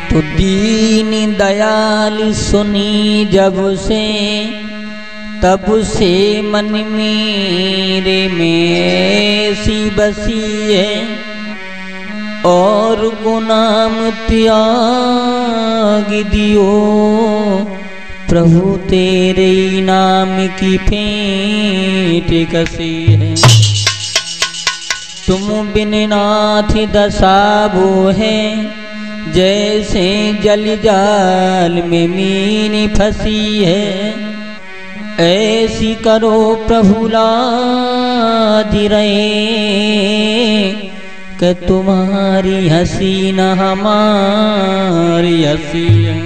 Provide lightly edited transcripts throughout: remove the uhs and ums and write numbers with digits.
तो दीन दयाल सुनी जब से, तब से मन मेरे में ऐसी बसी है, और गुनाम त्याग दियो प्रभु तेरे नाम की फेंट कसी है। तुम बिन नाथ दशा वो है, जैसे जल जाल में मीन फंसी है, ऐसी करो प्रभु लाज रहे, कि तुम्हारी हंसी न हमारी हंसी है।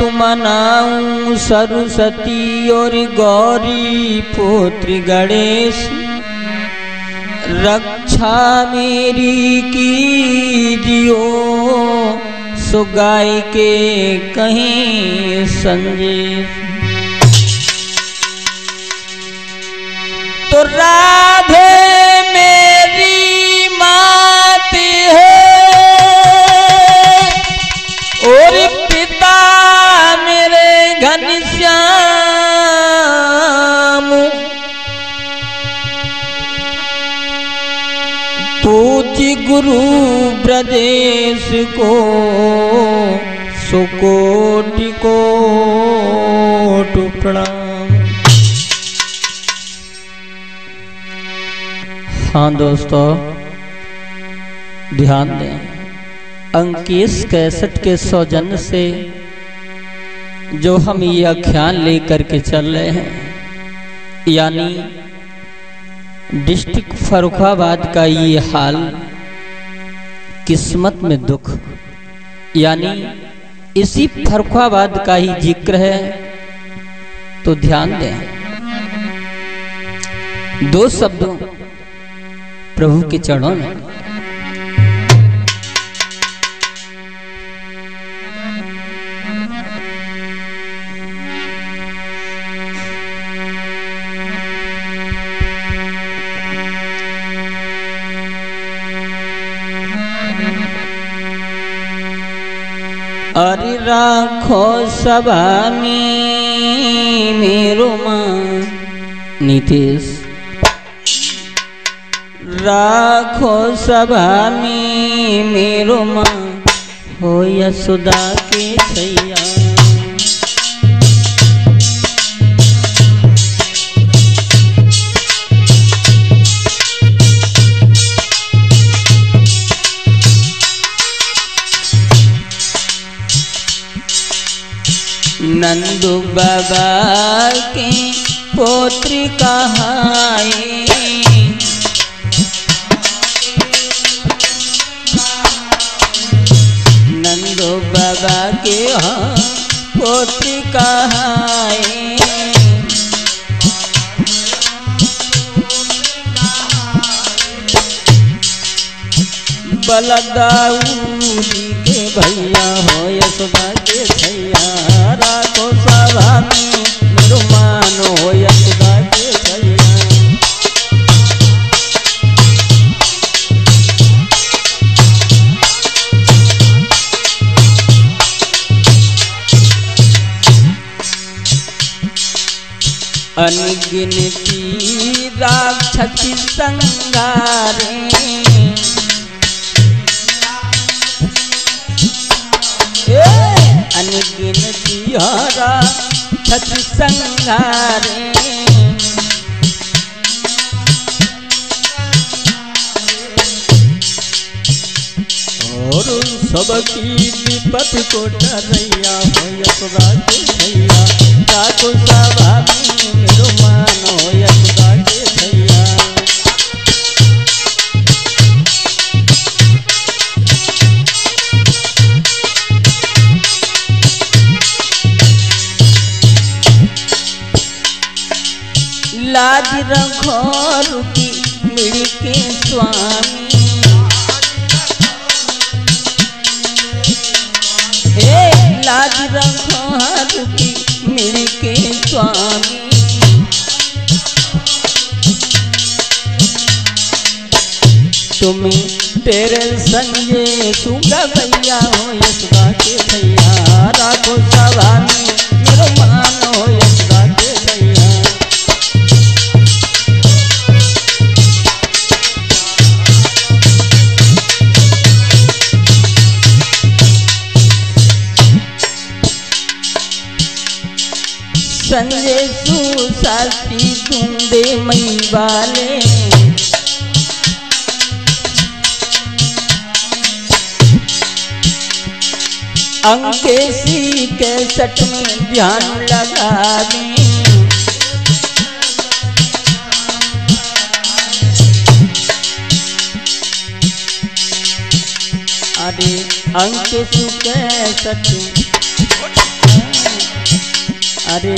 तुम नाऊं सरस्वती और गौरी पुत्र गणेश, रक्षा मेरी कीजियो सुगाई के कहीं संदेश। तो राधे मेरी मात है, और पिता मेरे घनश्याम, पूज्य गुरु ब्रजेश को सुकोटि कोट प्रणाम। हाँ दोस्तों, ध्यान दें, अंकेश कैसेट के सौजन्य से जो हम ये आख्यान लेकर के चल रहे हैं, यानी डिस्ट्रिक्ट फर्रुखाबाद का ये हाल, किस्मत में दुख, यानी इसी फर्रुखाबाद का ही जिक्र है। तो ध्यान दें, दो शब्दों प्रभु के चरणों में। अरे राखो सभा में मेरो मां नीतीश, राखो सभा में मेरो मां हो यशोदा के छैया। नंदू बाबा के पोत्र कहाए, नंदू बाबा के पोत्र कहाए, बलदाऊदी के भैया हो यशोदा के छैया। राखो सभा में मेरो मान हो यशोदा के छैया। अनगिनती राक्षसी संगारे, अनगिनती राक्षसी संगारे, और सबकी विपत को डरैया हो यशोदा के छैया। राखो सभा में मेरो मान हो यशोदा के छैया। लाज रखो रुकी मिल के तुम तेरे संगे सुगा भैया हो यशोदा के भैया, राखो सभा में मेरो मान हो यशोदा के भैया। संजय सुशास्त्री दूंदे मई वाले, अंकेशी के सट में ध्यान लगा दें, अरे अंकेशु के सट, अरे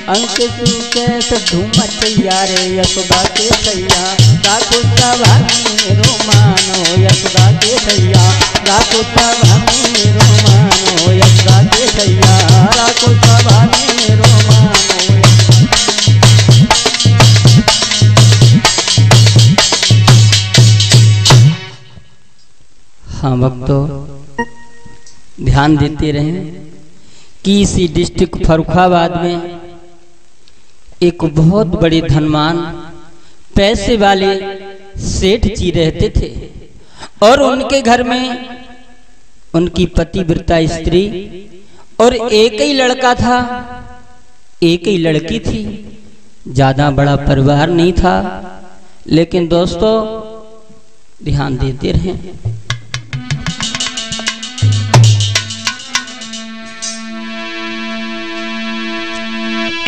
अंकेशु के सट झूमत यारे यशोदा के भैया, राखो सभा में मेरो मान हो यशोदा के भैया, राखो सभा में मेरो मान हो यशोदा के भैया, राखो सभा में मेरो मान हो। हाँ भक्तों, ध्यान देते रहें कि इसी डिस्ट्रिक्ट फर्रुखाबाद में एक बहुत बड़े धनवान पैसे वाले सेठ जी रहते थे और उनके घर में उनकी पतिव्रता स्त्री और एक ही लड़का था, एक ही लड़की थी, ज्यादा बड़ा परिवार नहीं था। लेकिन दोस्तों ध्यान देते रहें,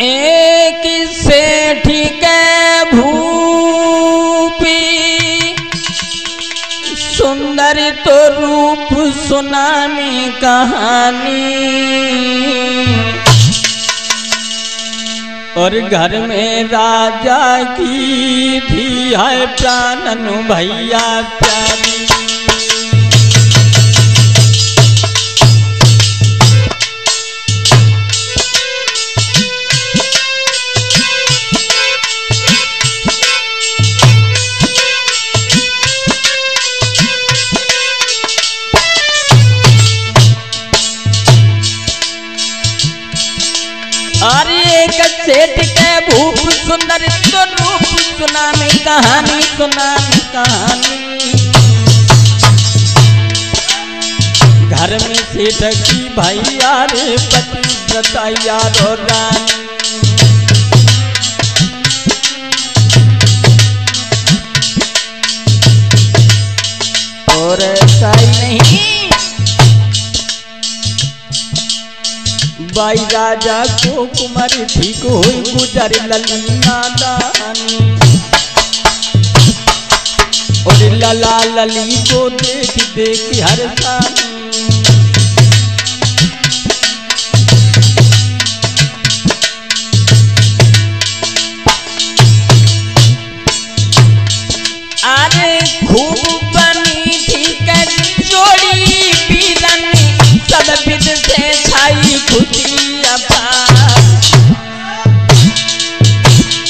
एक सेठ के भूपी सुंदर तो रूप सुनामी कहानी, और घर में राजा की थी है प्राणन भैया प्यारी। अरे एक सेठ के भूप सुंदर तो रूप सुनामी कहानी, सुनामी कहानी। घर में सेठ की भैया रे पतिव्रता यारो रानी, और ऐसा ही नहीं बाई राजा को कुमार ठीक हो गुजर ललीना दानी, और लला लली को देख देख हर सानी। अरे खूब बनी थी जोड़ी पीरनी, सब विध से छाई खुशी अपार।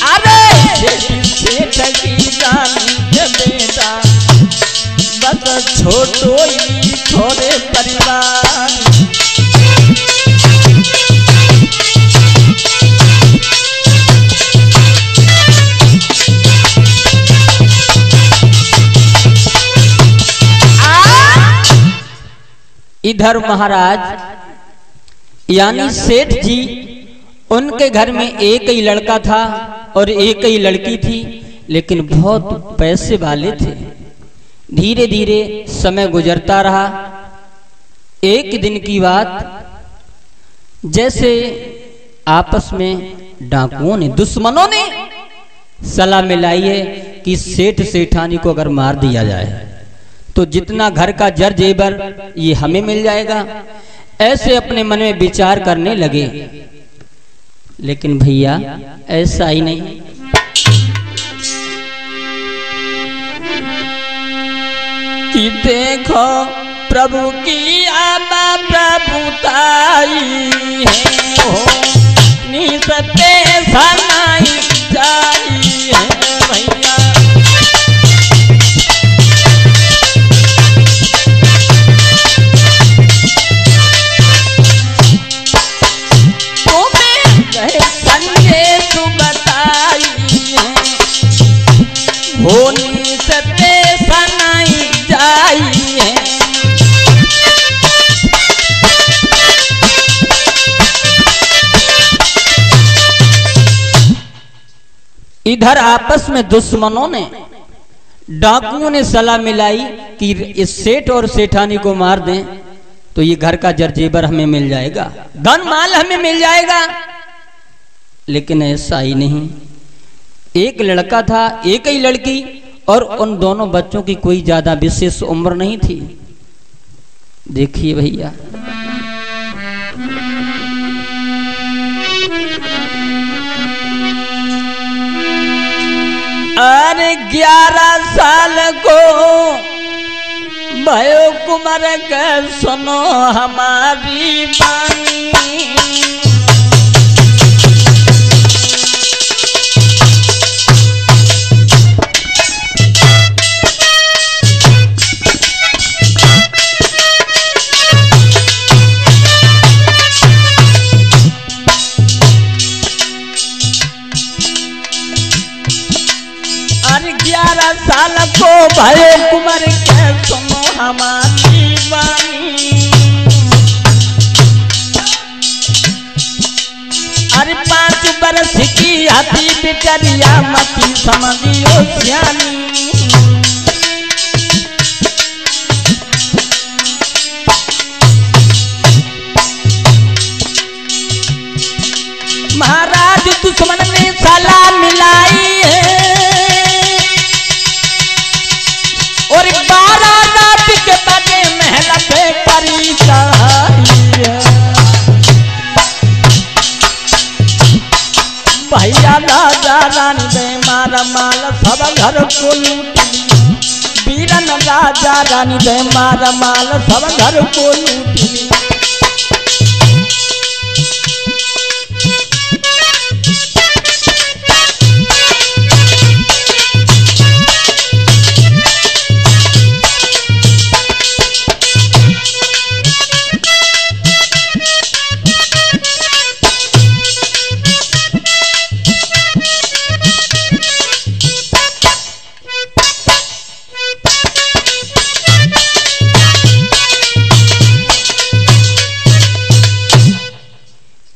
अरे सेठ की रानी के बेटा बस छोटो ही थोड़े परिवार। इधर महाराज यानी सेठ जी, उनके घर में एक ही लड़का था और एक ही लड़की थी, लेकिन बहुत पैसे वाले थे। धीरे धीरे समय गुजरता रहा। एक दिन की बात, जैसे आपस में डाकुओं ने, दुश्मनों ने सलाह मिलाई है कि सेठ सेठानी को अगर मार दिया जाए तो जितना घर का जर जेबर ये हमें मिल जाएगा। ऐसे अपने मन में विचार करने लगे। लेकिन भैया ऐसा ही नहीं। कि देखो प्रभु की आमा प्रभुताई है हो, निसते सनाई जाई है भैया। होनी सते सनाई जाई है। इधर आपस में दुश्मनों ने, डाकुओं ने सलाह मिलाई कि इस सेठ और सेठानी को मार दें तो ये घर का जरजेबर हमें मिल जाएगा, धन माल हमें मिल जाएगा। लेकिन ऐसा ही नहीं। एक लड़का था, एक ही लड़की, और उन दोनों बच्चों की कोई ज्यादा विशेष उम्र नहीं थी। देखिए भैया, अरे 11 साल को भयो कुमार के सुनो हमारी बानी। अरे 11 साल को भयो कुमार के सुनो हमारी वाणी। अरे 5 बरस की हाथी बिटरिया मती समझियो सियानी। महाराज दुश्मन ने सलाह मिलाई है और 12 रात के बजे महल पे करी चढ़ाई है। भैया राजा रानी दे मारा माल सब घर को लूट लिया। वीरन राजा रानी दे मारा माल सब घर को लूट लिया।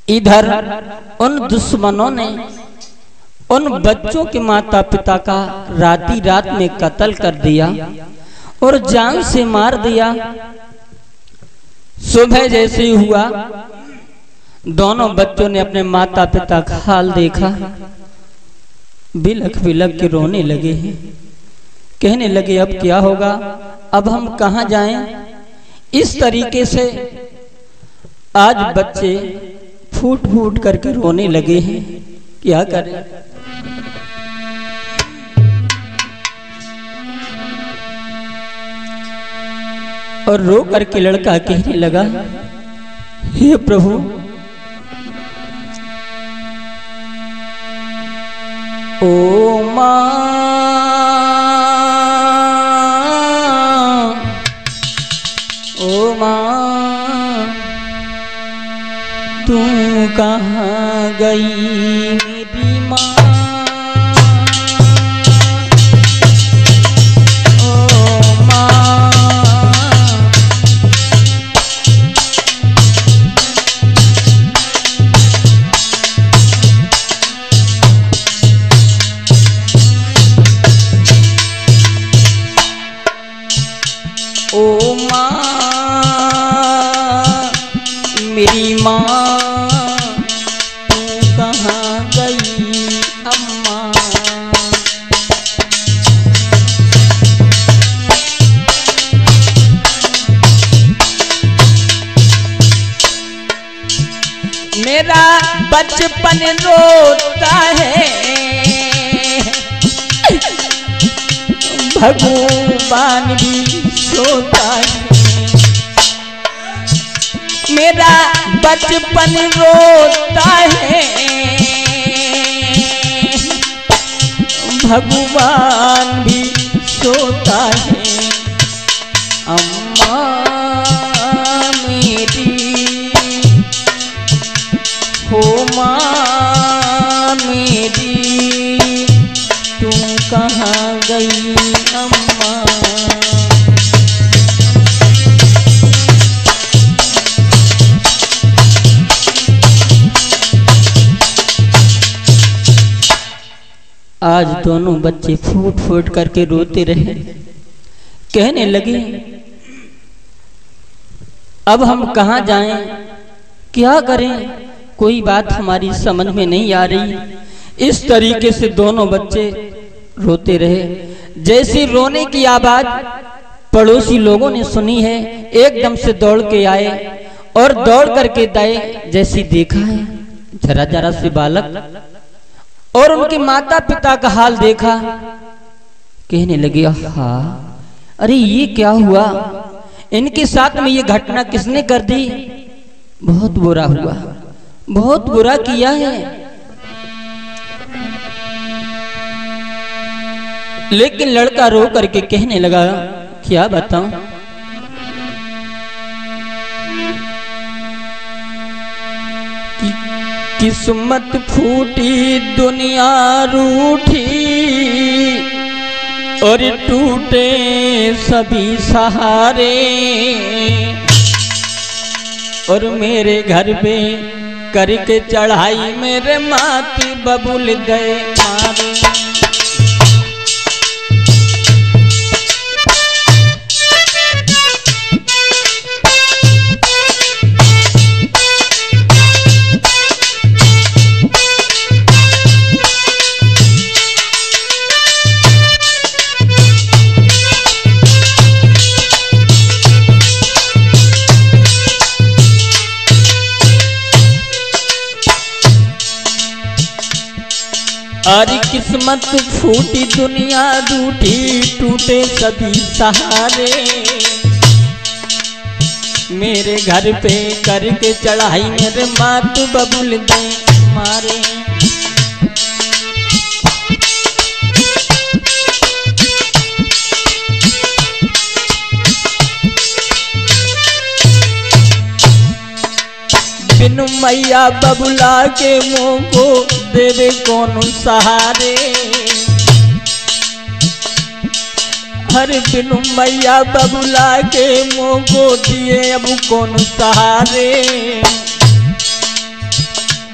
इधर उन दुश्मनों ने उन बच्चों के माता पिता का राती रात में कत्ल कर दिया और जान से मार दिया। सुबह जैसे ही हुआ, दोनों बच्चों ने अपने माता पिता का हाल देखा, बिलख बिलख के रोने लगे हैं। कहने लगे अब क्या होगा, अब हम कहां जाएं। इस तरीके से आज बच्चे फूट फूट करके रोने लगे हैं। क्या करें। और रो करके लड़का कहने लगा, हे प्रभु, ओ मां, ओ मां, तू कहाँ गई मेरी माँ। ओ माँ, ओ माँ, मेरी माँ कहाँ गई अम्मा। मेरा बचपन रोता है, भगवान भी सोता है। मेरा बचपन रोता है, भगवान भी सोता है। अम्मा मेरी, हो माँ मेरी, तू कहाँ गई अम्मा। आज दोनों बच्चे फूट फूट करके रोते रहे। कहने लगे अब हम कहाँ जाएं, क्या करें, कोई बात हमारी समझ में नहीं आ रही। इस तरीके से दोनों बच्चे रोते रहे। जैसी रोने की आवाज पड़ोसी लोगों ने सुनी है, एकदम से दौड़ के आए और दौड़ करके दाए जैसी देखा है जरा जरा से बालक और उनके माता पिता का हाल देखा। कहने लगे हाँ, अरे ये क्या हुआ, इनके साथ में ये घटना किसने कर दी, बहुत बुरा हुआ, बहुत बुरा किया है। लेकिन लड़का रो करके कहने लगा क्या बताऊं, किस्मत फूटी दुनिया रूठी और टूटे सभी सहारे, और मेरे घर पे करके चढ़ाई मेरे माथे बबूल गए मारे। अरे किस्मत फूटी दुनिया रूठी टूटे सभी सहारे, मेरे घर पे करके चढ़ाई मेरे मात बबूल दे मारे। बिनु मैया बबुला के मुंह को देवे कौन सहारे, हर बिनु मैया बबुला के मुंह को दिए अब कौन सहारे।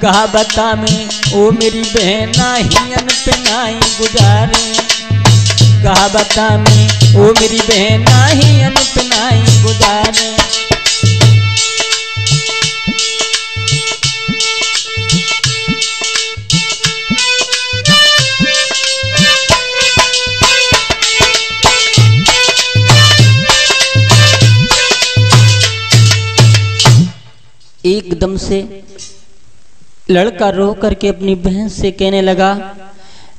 कहा बता में ओ मेरी बहना हियन पे नाई गुजारे, कहा बता में ओ मेरी बहना हियन पे नाई गुजारे। एकदम से लड़का रो करके अपनी बहन से कहने लगा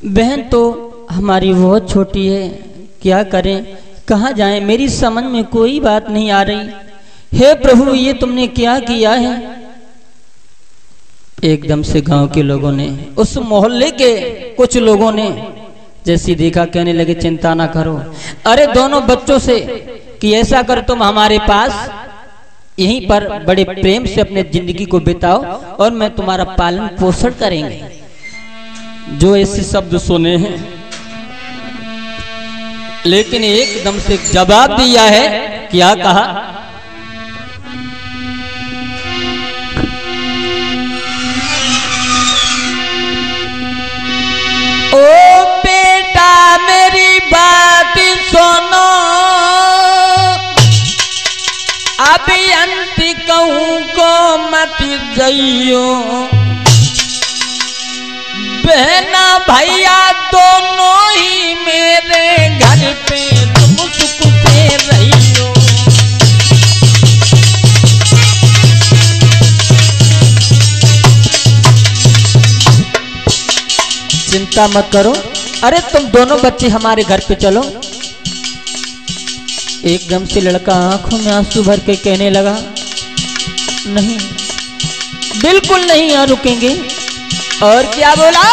बहन तो हमारी बहुत छोटी है, क्या करें, कहाँ जाएं, मेरी समझ में कोई बात नहीं आ रही। हे प्रभु ये तुमने क्या किया है। एकदम से गांव के लोगों ने, उस मोहल्ले के कुछ लोगों ने जैसी देखा कहने लगे चिंता ना करो, अरे दोनों बच्चों से कि ऐसा कर तुम हमारे पास यहीं पर बड़े प्रेम से अपने जिंदगी को बिताओ और मैं तुम्हारा पालन पोषण करेंगे। जो ऐसे शब्द सुने हैं, लेकिन एकदम से जवाब दिया है, क्या कहा, ओ बेटा मेरी बात सुनो, अभी अंत कहूं को मत जइयो, बहना भैया दोनों ही मेरे घर पे तुम सुख से रहियो। चिंता मत करो, अरे तुम दोनों बच्चे हमारे घर पे चलो। एकदम से लड़का आंखों में आंसू भर के कहने लगा नहीं, बिल्कुल नहीं यहाँ रुकेंगे। और क्या बोला,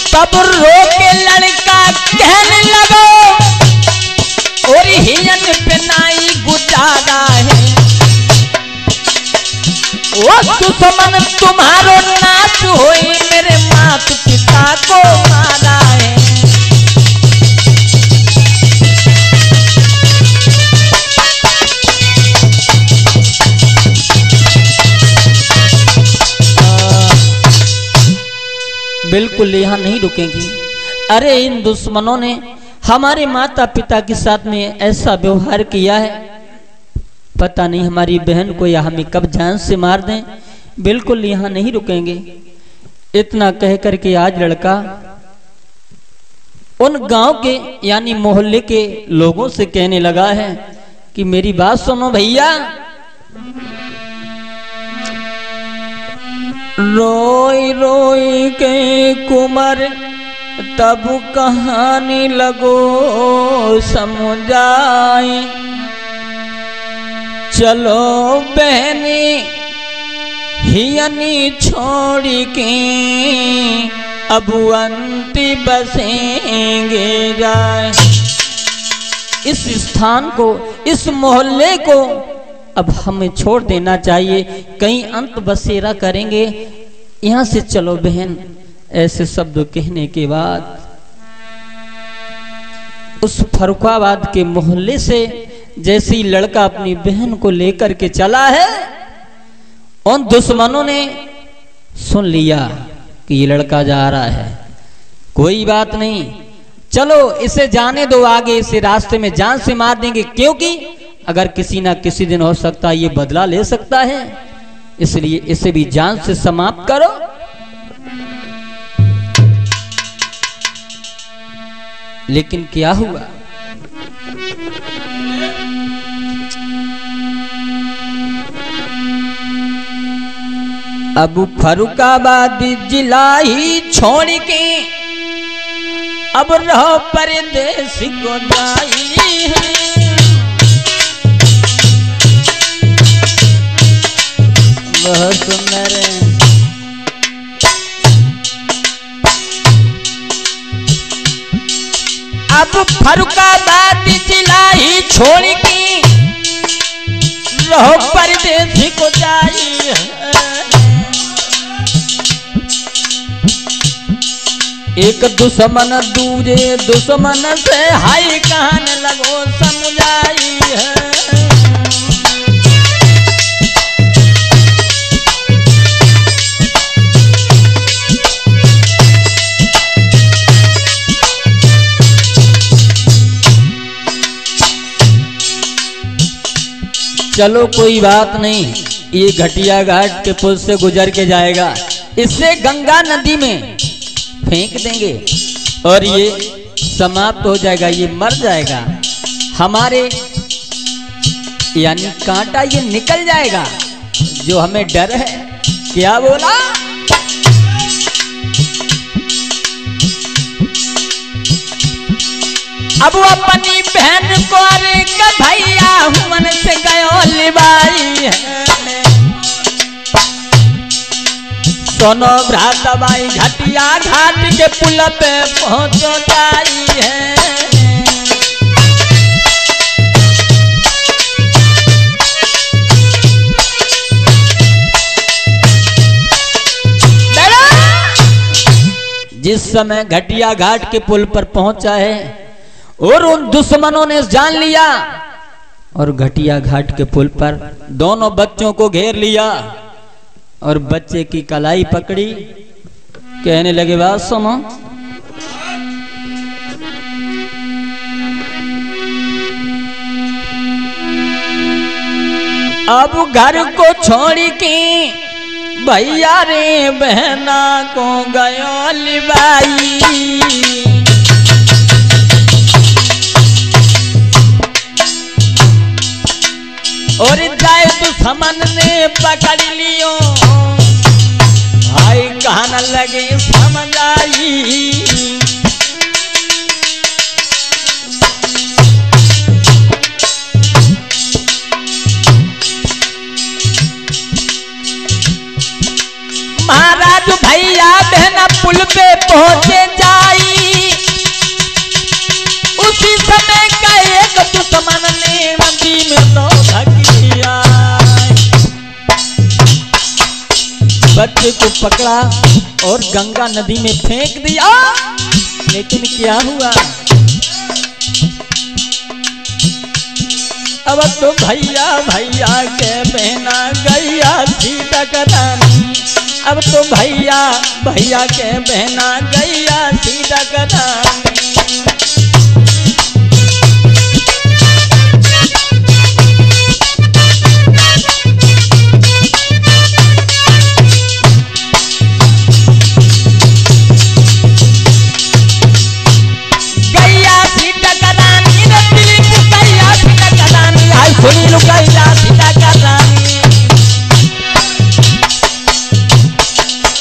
तब रो के लड़का कहने लगा दुश्मन तुम्हारो नाश होई, मेरे माता पिता को मारा है। बिल्कुल यहाँ नहीं रुकेंगे। अरे इन दुश्मनों ने हमारे माता पिता के साथ में ऐसा व्यवहार किया है, पता नहीं हमारी बहन को या हमें कब जान से मार दें। बिल्कुल यहाँ नहीं रुकेंगे। इतना कह करके आज लड़का उन गांव के यानी मोहल्ले के लोगों से कहने लगा है कि मेरी बात सुनो भैया, रोई रोई के कुमार तब कहानी लगो समझाई, चलो बहनी हियनी छोड़ी के अब अंति बसेंगे जाए। इस स्थान को, इस मोहल्ले को अब हमें छोड़ देना चाहिए, कहीं अंत बसेरा करेंगे, यहाँ से चलो बहन। ऐसे शब्द कहने के बाद उस फर्रुखाबाद के मोहल्ले से जैसे ही लड़का अपनी बहन को लेकर के चला है, उन दुश्मनों ने सुन लिया कि ये लड़का जा रहा है। कोई बात नहीं, चलो इसे जाने दो, आगे इसे रास्ते में जान से मार देंगे, क्योंकि अगर किसी ना किसी दिन हो सकता है ये बदला ले सकता है, इसलिए इसे भी जान से समाप्त करो। लेकिन क्या हुआ, अब फर्रुखाबाद जिला ही छोड़ के अब रहो परदेश को जाई है। वह सुंदर अब फर्रुखाबाद जिला ही छोड़ के रहो परदेश को जाई है। एक दुश्मन दूजे दुश्मन से हाय कहन लगो समझाई है। चलो कोई बात नहीं, ये घटिया घाट के पुल से गुजर के जाएगा, इससे गंगा नदी में फेंक देंगे और ये समाप्त हो जाएगा, ये मर जाएगा, हमारे यानी कांटा ये निकल जाएगा, जो हमें डर है। क्या बोला, अब वो अपनी बहन को अरे भैया हुमन से गयो लिबाई है। सोनो भ्राता बाई घटिया घाट के पुल पे पहुंचो जाई है। जिस समय घटिया घाट के पुल पर पहुंचा है और उन दुश्मनों ने जान लिया और घटिया घाट के पुल पर दोनों बच्चों को घेर लिया और बच्चे की कलाई पकड़ी, कहने लगे बात सुनो, अब घर को छोड़ के भैया रे बहना को गयो लिबाई। और जाए दुश्मन ने पकड़ लियो, हाय कहने लगे समझ आई। महाराज भैया बहना पुल पे पहुंचे जाई, उसी समय का एक दुश्मन ने नदी में तो धकिया। बच्चे को पकड़ा और गंगा नदी में फेंक दिया। लेकिन क्या हुआ, अब तो भैया भैया के बहना गैया सीता करानी। अब तो भैया भैया के बहना गैया सीता करानी।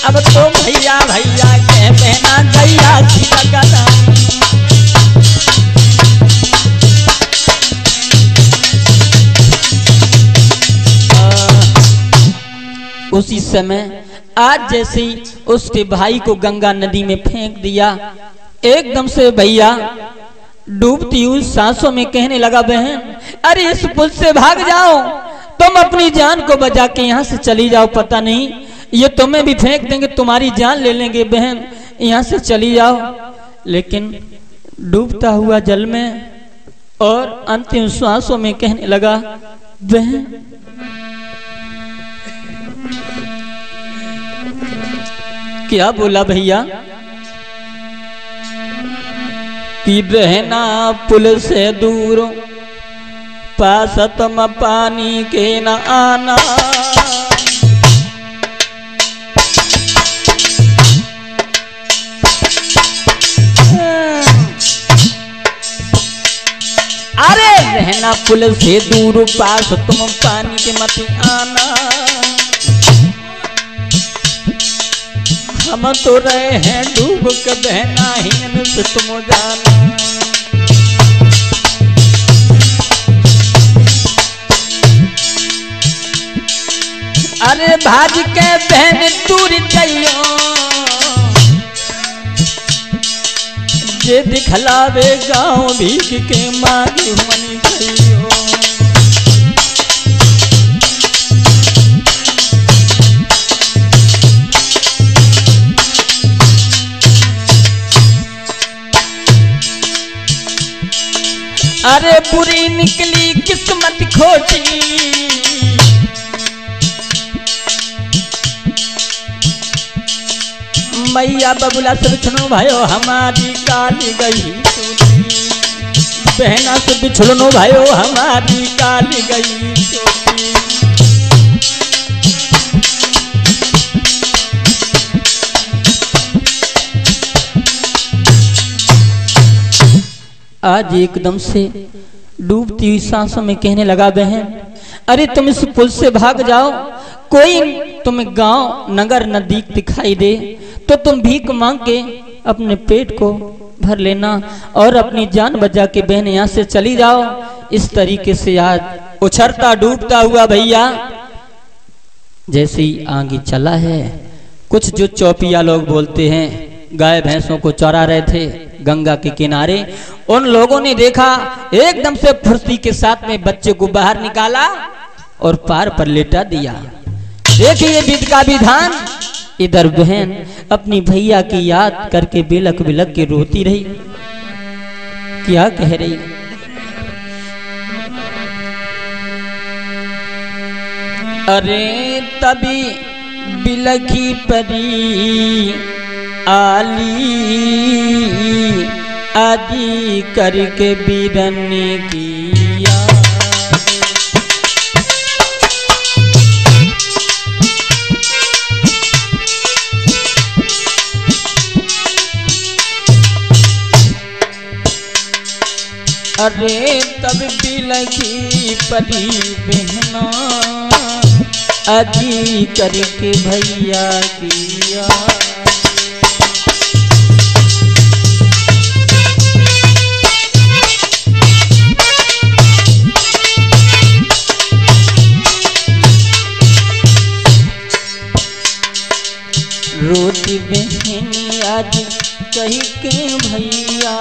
अब तो भैया भैया के बहना गैया सीता करानी। उसी समय आज जैसे ही उसके भाई को गंगा नदी में फेंक दिया, एकदम से भैया डूबती हुई सांसों में कहने लगा, बहन अरे इस पुल से भाग जाओ, तुम अपनी जान को बचा के यहाँ से चली जाओ, पता नहीं ये तुम्हें भी फेंक देंगे, तुम्हारी जान ले लेंगे, बहन यहाँ से चली जाओ। लेकिन डूबता हुआ जल में और अंतिम श्वासों में कहने लगा, बहन क्या बोला भैया कि रहना पुल से दूर, पास तुम पानी के न आना। अरे रहना पुल से दूर, पास तुम पानी के मत आना। हम तो रहे हैं डूब के बहना हीन से तुम जाना। अरे भाज के बहन दूर जाइयो, जे दिखलावे गाँव भीख के मांगी मनी जाइयो। अरे बुरी निकली किस्मत खोटी, मैया बबुला से बिछड़ो भाइयों हमारी काली गई चोटी। बहना से बिछड़ो भाइयों हमारी काली गई चोटी। आज एकदम से डूबती हुई सांसों में कहने लगा, बहन अरे तुम इस पुल से भाग जाओ, कोई तुम्हें गांव नगर नजदीक दिखाई दे तो तुम भीख मांग के अपने पेट को भर लेना और अपनी जान बचा के बहन यहाँ से चली जाओ। इस तरीके से आज उछरता डूबता हुआ भैया जैसे ही आगे चला है, कुछ जो चौपिया लोग बोलते हैं गाय भैंसों को चरा रहे थे गंगा के किनारे, उन लोगों ने देखा, एकदम से फुर्ती के साथ में बच्चे को बाहर निकाला और पार पर लेटा दिया। देखिए विधि का विधान। इधर बहन अपनी भैया की याद करके बिलक बिलक के रोती रही। क्या कह रही, अरे तभी बिलखी परी आली आदि करके बीरन किया। अरे तब बिलखी परी बहना आदि करके भैया किया। रोटी बहनी आज कही के भैया,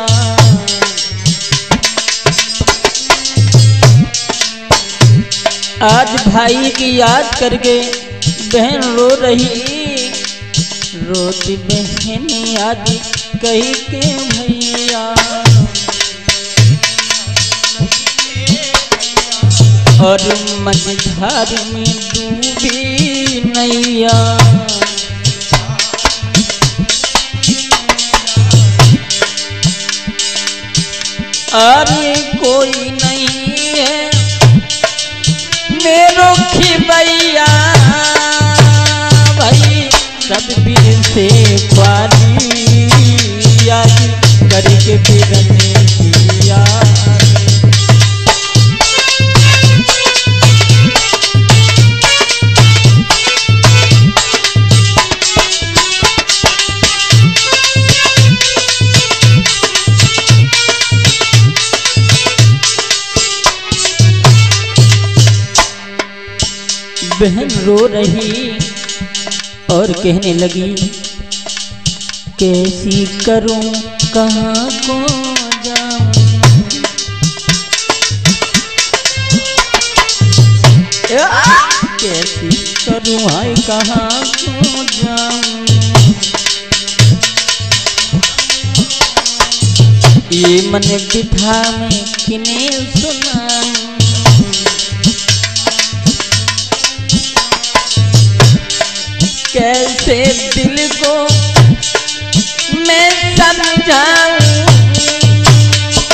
आज भाई की याद करके बहन रो रही। रोती बहन याद कही के भैया, और मझधार में डूबी नैया। अरे कोई नहीं है मेरो खिबैया भाई, सब बीर से ख्वारी याद करके फिरने किया। बहन रो रही और कहने लगी, कैसी करूं कहाँ को जाऊं, कैसी करूं हाय कहाँ को जाऊं, ये मन बिठा में किन्हें सुनाऊं। कैसे दिल को मैं समझाऊं,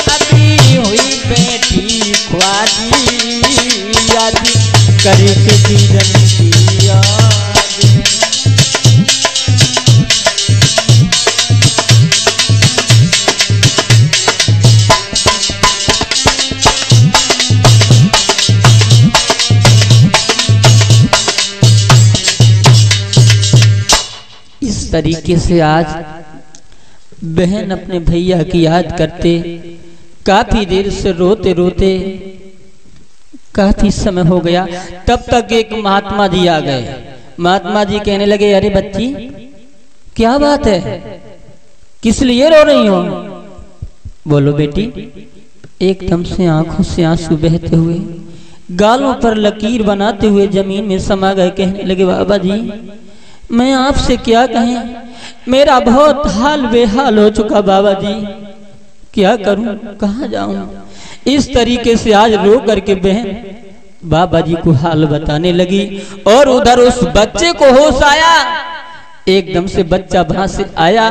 अभी हुई बैठी ख्वारी याद करके जीवन की याद। तरीके से आज बहन अपने भैया की याद करते काफी देर से रोते रोते काफी समय हो गया। तब तक एक महात्मा जी आ गए। महात्मा जी कहने लगे, अरे बच्ची क्या बात है, किस लिए रो रही हो? बोलो बेटी। एकदम से आंखों से आंसू बहते हुए गालों पर लकीर बनाते हुए जमीन में समा गए। कहने लगे, बाबा जी मैं आपसे क्या कहें, मेरा बहुत हाल बेहाल हो चुका बाबा जी, क्या करूं कहां जाऊं। इस तरीके से आज रो करके बहन बाबा जी को हाल बताने लगी। और उधर उस बच्चे को होश आया। एकदम से बच्चा वहां से आया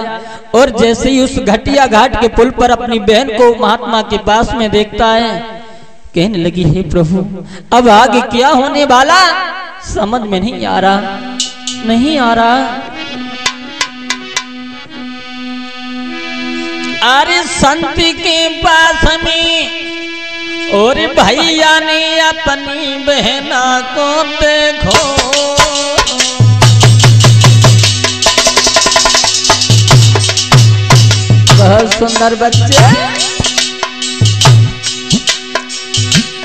और जैसे ही उस घटिया घाट के पुल पर अपनी बहन को महात्मा के पास में देखता है, कहने लगी, हे प्रभु अब आगे क्या होने वाला समझ में नहीं आ रहा, नहीं आ रहा। अरे संत के पास में और भैया ने अपनी बहना को देखो, बहुत सुंदर बच्चे।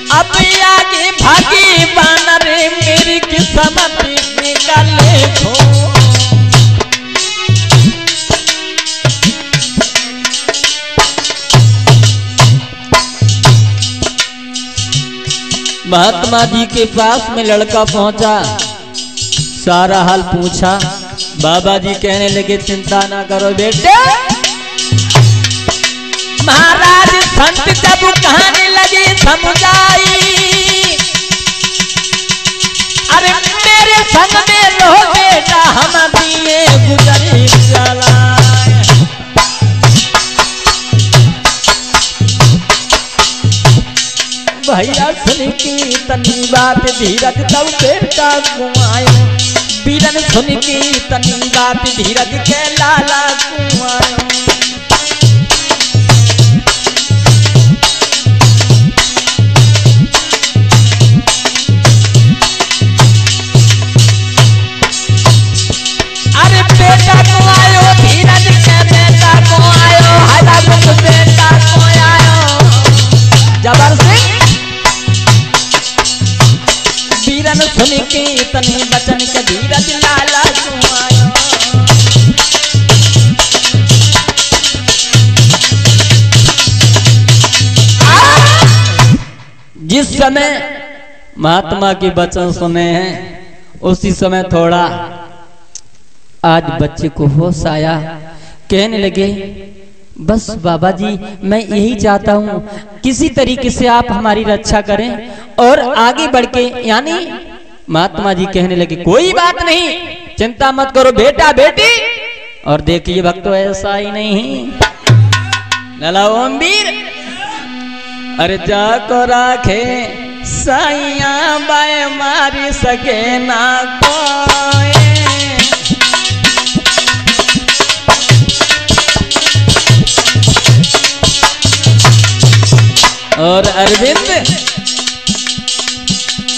अब आगे भागी बानर मेरी किस्मत निकाले खो। महात्मा जी के पास में लड़का पहुंचा, सारा हाल पूछा। बाबा जी कहने लगे, चिंता ना करो बेटे। महाराज संत जब कहने लगे समझाई, अरे मेरे संग में रहो बेटा, हम दिए गुजरी चला। भैया सुन की तनी बात धीरज तब बेटा कुआयो, बीरन सुन की तनी बात धीरज के लाला कुआयो। अरे बेटा कुआयो, धीरज के बेटा कुआयो, हला बुक बेटा कुआयो। जबर सिंह बीरन सुन के तनी बचन के धीरज लाला कुआयो। जिस समय महात्मा के वचन सुने हैं उसी समय थोड़ा आज बच्चे को होश आया, कहने लगे बस बाबा जी मैं यही चाहता हूँ किसी तरीके से आप हमारी रक्षा करें और आगे बढ़ के, यानी महात्मा जी कहने लगे कोई बात नहीं, चिंता मत करो बेटा बेटी। और देखिए भक्तों ऐसा ही नहीं, लला ओम वीर अरे जाको राखे साइया बाय मारी सके ना कोई। और अरविंद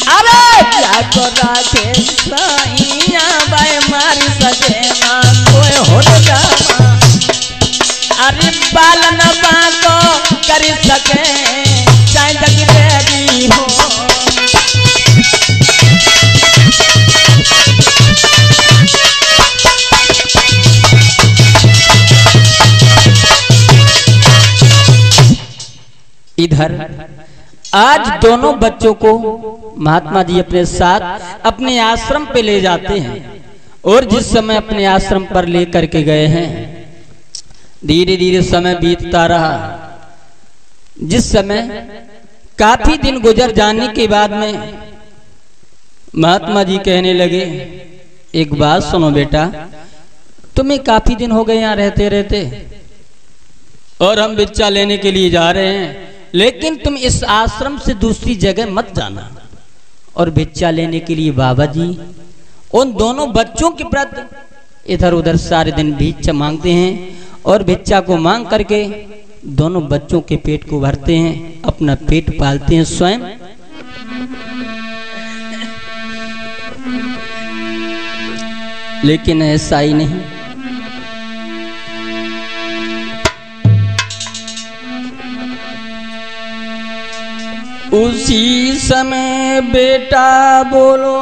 अरे जाको राखे साइया बाय मारी सके ना कोई हो जामा, अरे बालन बाको कर सके चाहे जग देवी हो। इधर आज दोनों बच्चों को महात्मा जी अपने साथ अपने आश्रम पे ले जाते हैं और जिस समय अपने आश्रम पर लेकर के गए हैं धीरे धीरे समय बीतता रहा। जिस समय काफी दिन गुजर जाने के बाद में महात्मा जी कहने लगे एक बात सुनो बेटा, तुम्हें काफी दिन हो गए यहाँ रहते रहते और हम भिक्षा लेने के लिए जा रहे हैं, लेकिन तुम इस आश्रम से दूसरी जगह मत जाना। और भिक्षा लेने के लिए बाबा जी उन दोनों बच्चों के प्रति इधर उधर सारे दिन भिक्षा मांगते हैं और भिक्षा को मांग करके दोनों बच्चों के पेट को भरते हैं, अपना पेट पालते हैं स्वयं। लेकिन ऐसा ही नहीं, उसी समय बेटा बोलो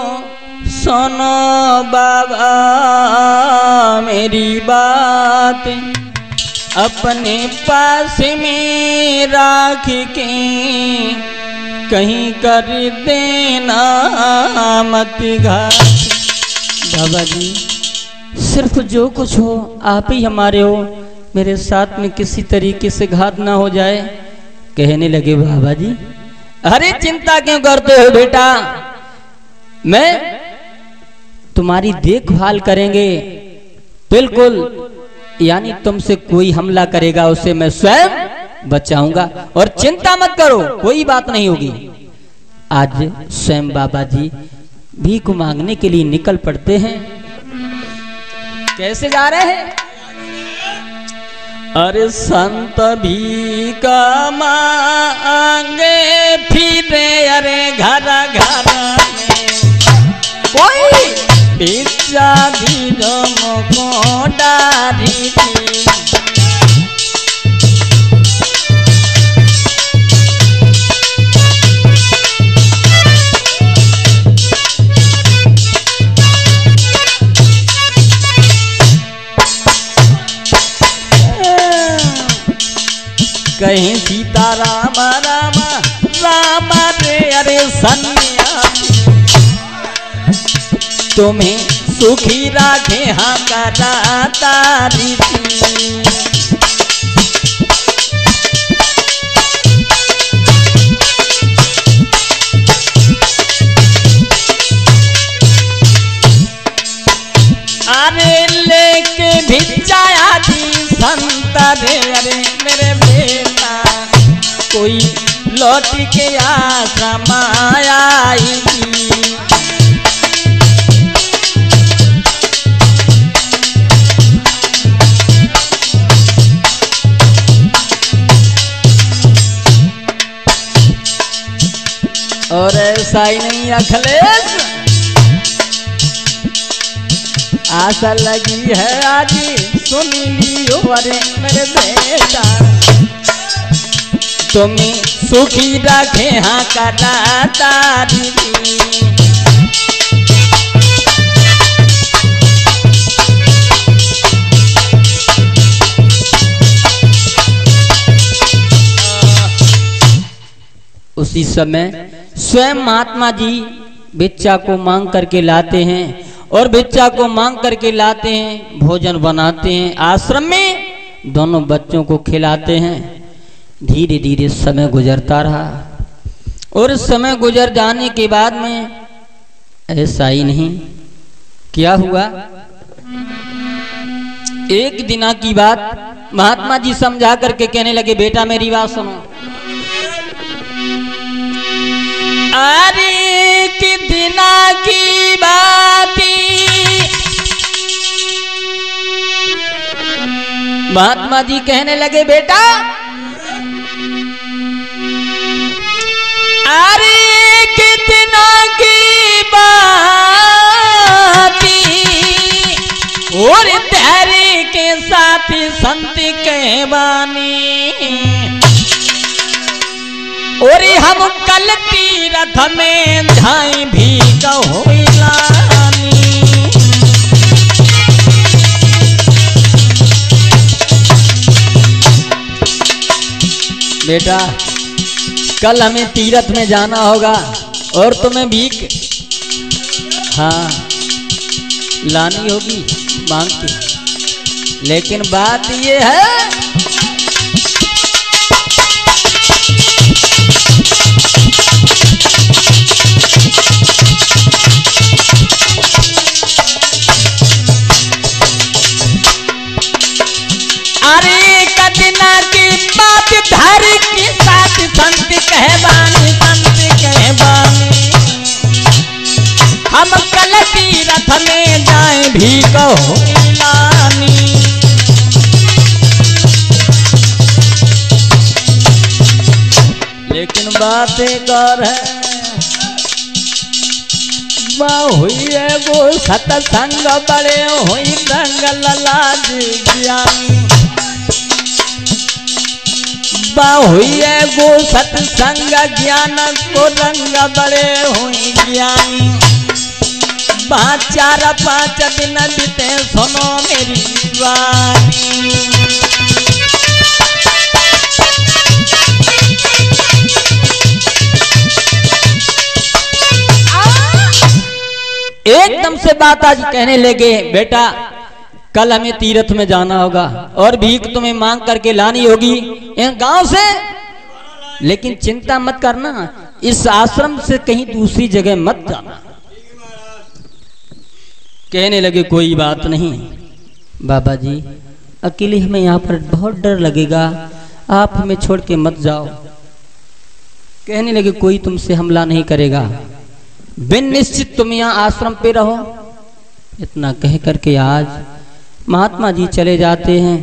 सुनो बाबा मेरी बात, अपने पास में राख के कहीं कर देना मत घात। बाबा जी सिर्फ जो कुछ हो आप ही हमारे हो, मेरे साथ में किसी तरीके से घात ना हो जाए। कहने लगे बाबा जी अरे चिंता क्यों करते हो बेटा, मैं तुम्हारी देखभाल करेंगे बिल्कुल, यानी तुमसे कोई हमला करेगा उसे मैं स्वयं बचाऊंगा और चिंता मत करो कोई बात नहीं होगी। आज स्वयं बाबा जी भीख मांगने के लिए निकल पड़ते हैं। कैसे जा रहे हैं? अरे संत भीख मांगे फिरे अरे घर घर में, कोई भिक्षा भी को डारी थी। कहीं सीता राम राम राम रे अरे सन्यासी, तुम्हें सुखी राखे हाँ करा तारी थी। अरे लेके भिक्षाया थी संत रे अरे मेरे बेटा, कोई लौट के आश्रम आएगी। और ऐसा ही नहीं अखिलेश, आशा लगी है आज सुन लियो अरे मेरे बेटा, तुम्हें सुखी रखे हाँ करा तारी। उसी समय स्वयं महात्मा जी भिक्षा को मांग करके लाते हैं और भिक्षा को मांग करके लाते हैं, भोजन बनाते हैं, आश्रम में दोनों बच्चों को खिलाते हैं। धीरे धीरे समय गुजरता रहा और समय गुजर जाने के बाद में ऐसा ही नहीं, क्या हुआ, एक दिन की बात महात्मा जी समझा करके कहने लगे, बेटा मेरी बात सुनो। अरे कि दिना की बात महात्मा जी कहने लगे, बेटा अरे कितना की बात और तेरे के साथ संत कहवानी, और हम कल तीरथ में जाए भी कहो लानी। बेटा कल हमें तीरथ में जाना होगा और तुम्हें भीख हाँ लानी होगी मांग के, लेकिन बात ये है अरे कदना की बात धर के साथ संत कहवानी, संत कहवानी, हम कल तीरथ में जाए भी कहो लानी। लेकिन बात एक और है, हुई है वो सतसंग बड़े हुई रंग ललाज ज्ञानी, हुई है वो सत्संग ज्ञान को रंग बड़े हुई ज्ञानी। 4-5 दिन बीते सुनो मेरी वाणी, एकदम से बात आज कहने लगे, बेटा कल हमें तीर्थ में जाना होगा और भीख तुम्हें मांग करके लानी होगी गांव से, लेकिन चिंता मत करना, इस आश्रम से कहीं दूसरी जगह मत जाना। कहने लगे कोई बात नहीं बाबा जी, अकेले हमें यहाँ पर बहुत डर लगेगा, आप हमें छोड़ के मत जाओ। कहने लगे कोई तुमसे हमला नहीं करेगा, बिन निश्चित तुम यहाँ आश्रम पे रहो। इतना कह करके आज महात्मा जी चले जाते हैं।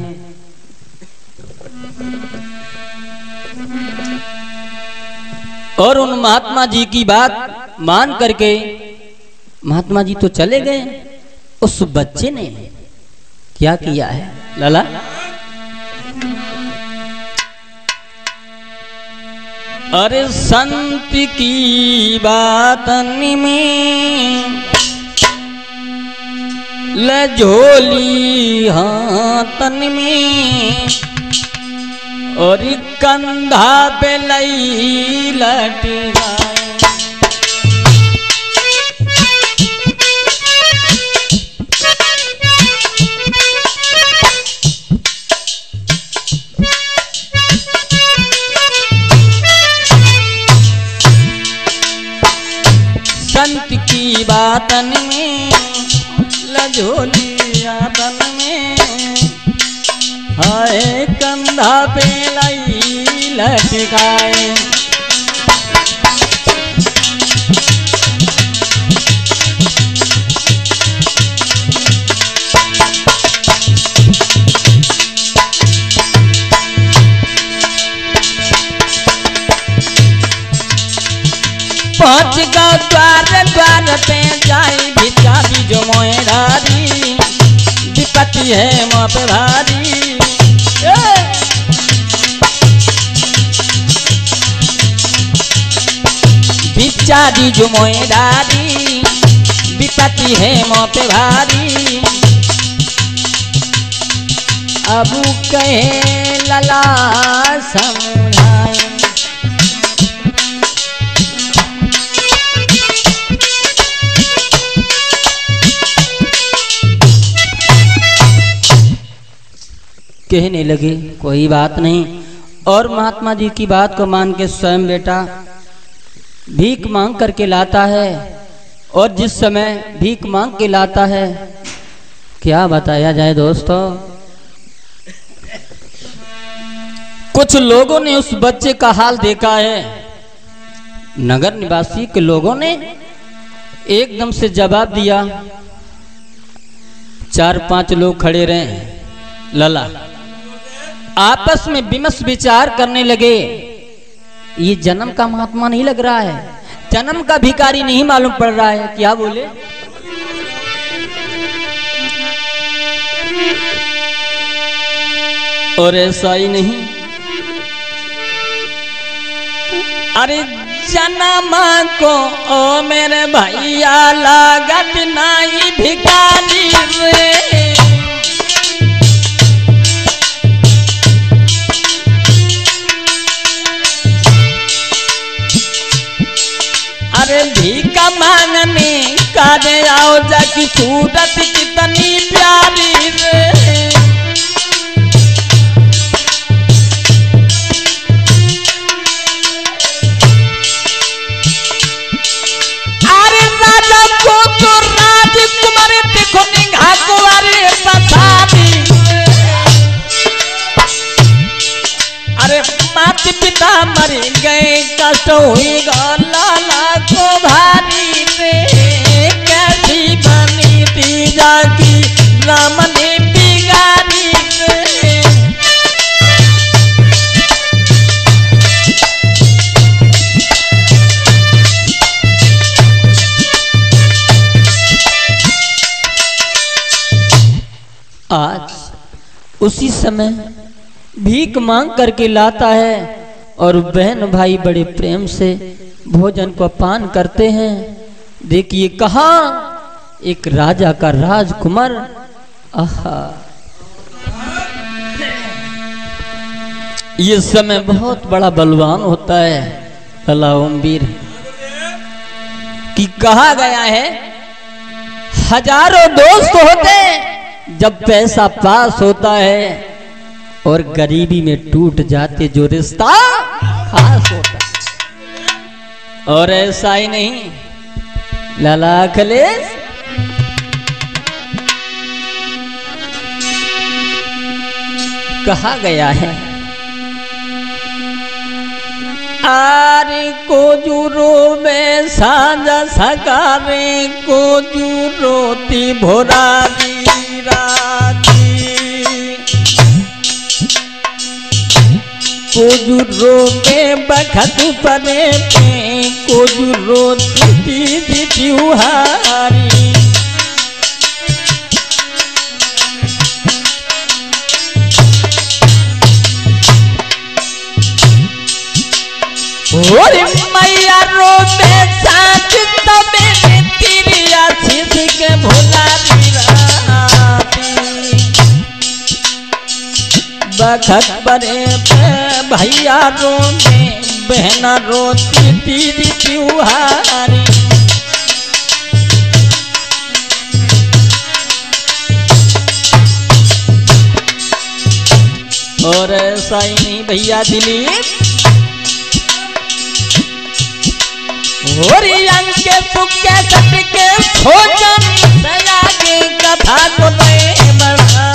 और उन महात्मा जी की बात मान करके महात्मा जी तो चले गए, उस बच्चे ने क्या किया है लाला, अरे संत की बात में ले झोली हाथन में और कंधा पे लई लटकाए, संत की बातन में लझोली आतन में हाय कंधा पे लाई लटकाए, पहुंच गो द्वार द्वार पे जाई भिक्षा बीजो मोहरारी, विपत्ति है मोह पे भारी। भिक्षा बीजो मोहरारी, विपत्ति है मोह पे भारी। अबू कहे लला समझाए, कहने लगे कोई बात नहीं। और महात्मा जी की बात को मान के स्वयं बेटा भीख मांग करके लाता है। और जिस समय भीख मांग के लाता है, क्या बताया जाए दोस्तों, कुछ लोगों ने उस बच्चे का हाल देखा है। नगर निवासी के लोगों ने एकदम से जवाब दिया। 4-5 लोग खड़े रहे, लला आपस में विमर्श विचार करने लगे। ये जन्म का महात्मा नहीं लग रहा है, जन्म का भिखारी नहीं मालूम पड़ रहा है। क्या बोले, और ऐसा ही नहीं, अरे जन्म को ओ मेरे भैया लागत नहीं भिखारी रे। अरे भीखा मांगने का दे आओ जाकी सूरत कितनी प्यारी रे। अरे राजा को तो राजकुमार देखो निगाह कुंवारी पसारी। अरे माता पिता मर गए कष्ट हुई लाला को भारी रे। कैसी बनी थी जाकी राम ने बिगाड़ी रे। आज उसी समय भीख मांग करके लाता है और बहन भाई बड़े प्रेम से भोजन को पान करते हैं। देखिए कहा एक राजा का राजकुमार, आहा ये समय बहुत बड़ा बलवान होता है। अल्लाह वीर कि कहा गया है हजारों दोस्त होते जब पैसा पास होता है, और गरीबी में टूट जाते जो रिश्ता खास होता है। और ऐसा ही नहीं लाला अखिलेश, कहा गया है आरे को जुरो में साजा सकारे को जुरोती भोरा दी राती। कोजुरो में बखत परे पे कोजुरो दीदी त्योहारी। और मैया रोते साथ तबे तिरिया सीध के भोला बखत बरे पे भैया रोते बहना रोती दीदी त्योहारी। और ऐसा ही नहीं भैया दिलीप, और अंग के सुख के सट के भोजन सया के कथा को दे बढ़ा।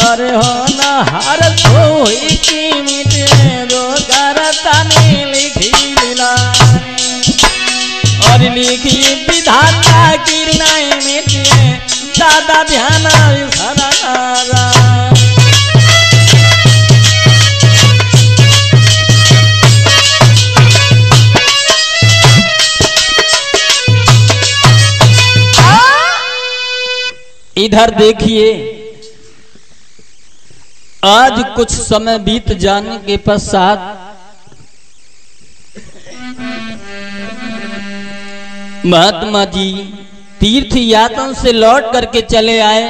अरे हो न हर सोई की मिटे रो करता ने लिखी दिलाने। और लिखी विधाता की नाय मिटे दादा ध्यान सरा। इधर देखिए आज कुछ समय बीत जाने के पश्चात महात्मा जी तीर्थ यात्रा से लौट करके चले आए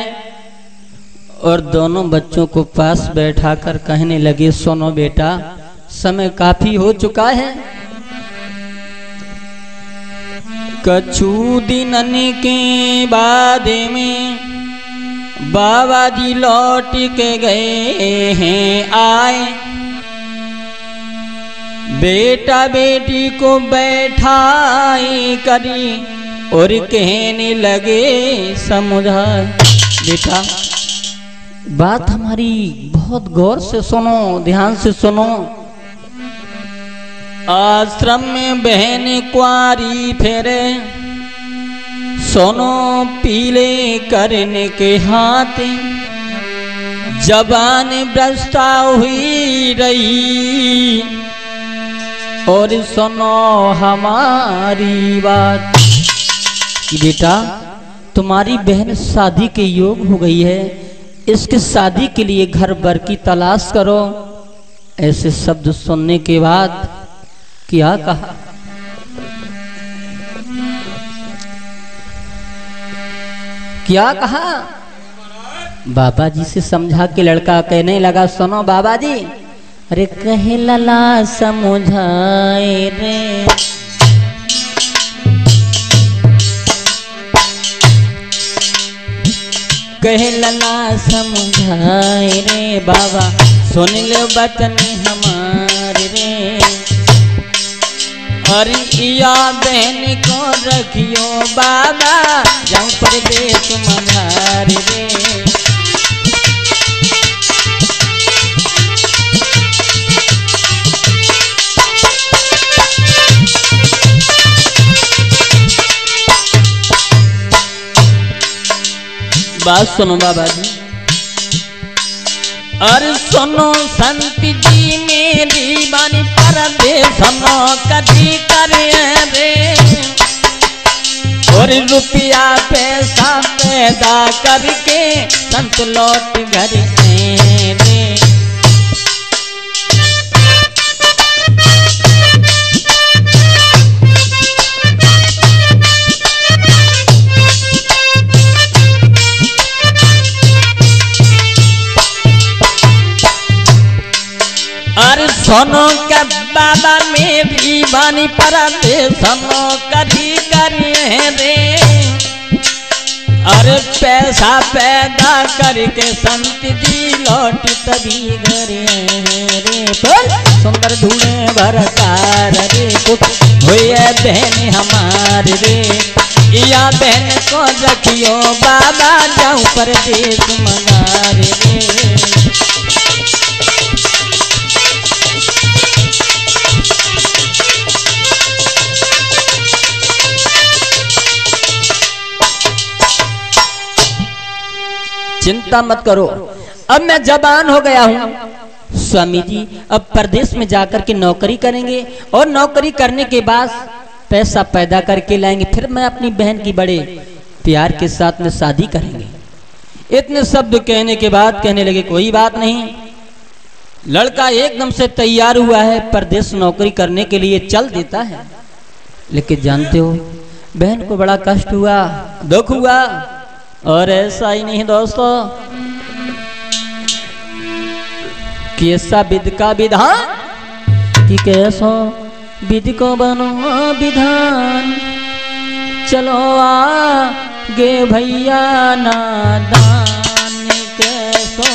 और दोनों बच्चों को पास बैठाकर कहने लगे सुनो बेटा समय काफी हो चुका है, कछु दिनन के बाद में बाबा जी लौट के गए हैं आए। बेटा बेटी को बैठाई करी और कहने लगे समझाए। बेटा बात हमारी बहुत गौर से सुनो, ध्यान से सुनो। आश्रम में बहन कुंवारी फेरे, सोनो पीले करने के हाथ, जबान भ्रष्टा हुई रही। और सुनो हमारी बात कि बेटा तुम्हारी बहन शादी के योग हो गई है, इसके शादी के लिए घर बर की तलाश करो। ऐसे शब्द सुनने के बाद क्या कहा? क्या कहा? बाबा जी से समझा के लड़का कहने लगा सुनो बाबा जी, अरे कहे लला समझाए रे, कहे लला समझाए रे बाबा, सुन ले बचन हमारे रे। और या बहन को रखियो बाबा, जाऊं परदेश मधार रे। बात सुनो बाबा जी। अरे सुनो संत जी मेरी बानी, परदेश सुनो कभी करे रे। और रुपया पैसा पैदा करके संत लौट घर रे। अरे सोनो का बाबा मेरी बानी, परदेश सोनो कभी करिए रे। अरे पैसा पैदा करके संत जी लौट तभी घर रे। सुंदर ढूंढे भरकार रे, हुए बहन हमारे रे। या बहन को रखियो बाबा, जाऊं परदेश मनारे रे। चिंता मत करो, अब मैं जवान हो गया हूँ स्वामी जी, अब परदेश में जाकर के नौकरी करेंगे और नौकरी करने के बाद पैसा पैदा करके लाएंगे, फिर मैं अपनी बहन की बड़े प्यार के साथ में शादी करेंगे। इतने शब्द कहने के बाद कहने लगे कोई बात नहीं। लड़का एकदम से तैयार हुआ है, परदेश नौकरी करने के लिए चल देता है। लेकिन जानते हो बहन को बड़ा कष्ट हुआ, दुख हुआ। और ऐसा ही नहीं दोस्तों कि ऐसा विध का विधान कि कैसो विधि को बनो विधान, चलो आगे भैया नादान। कैसो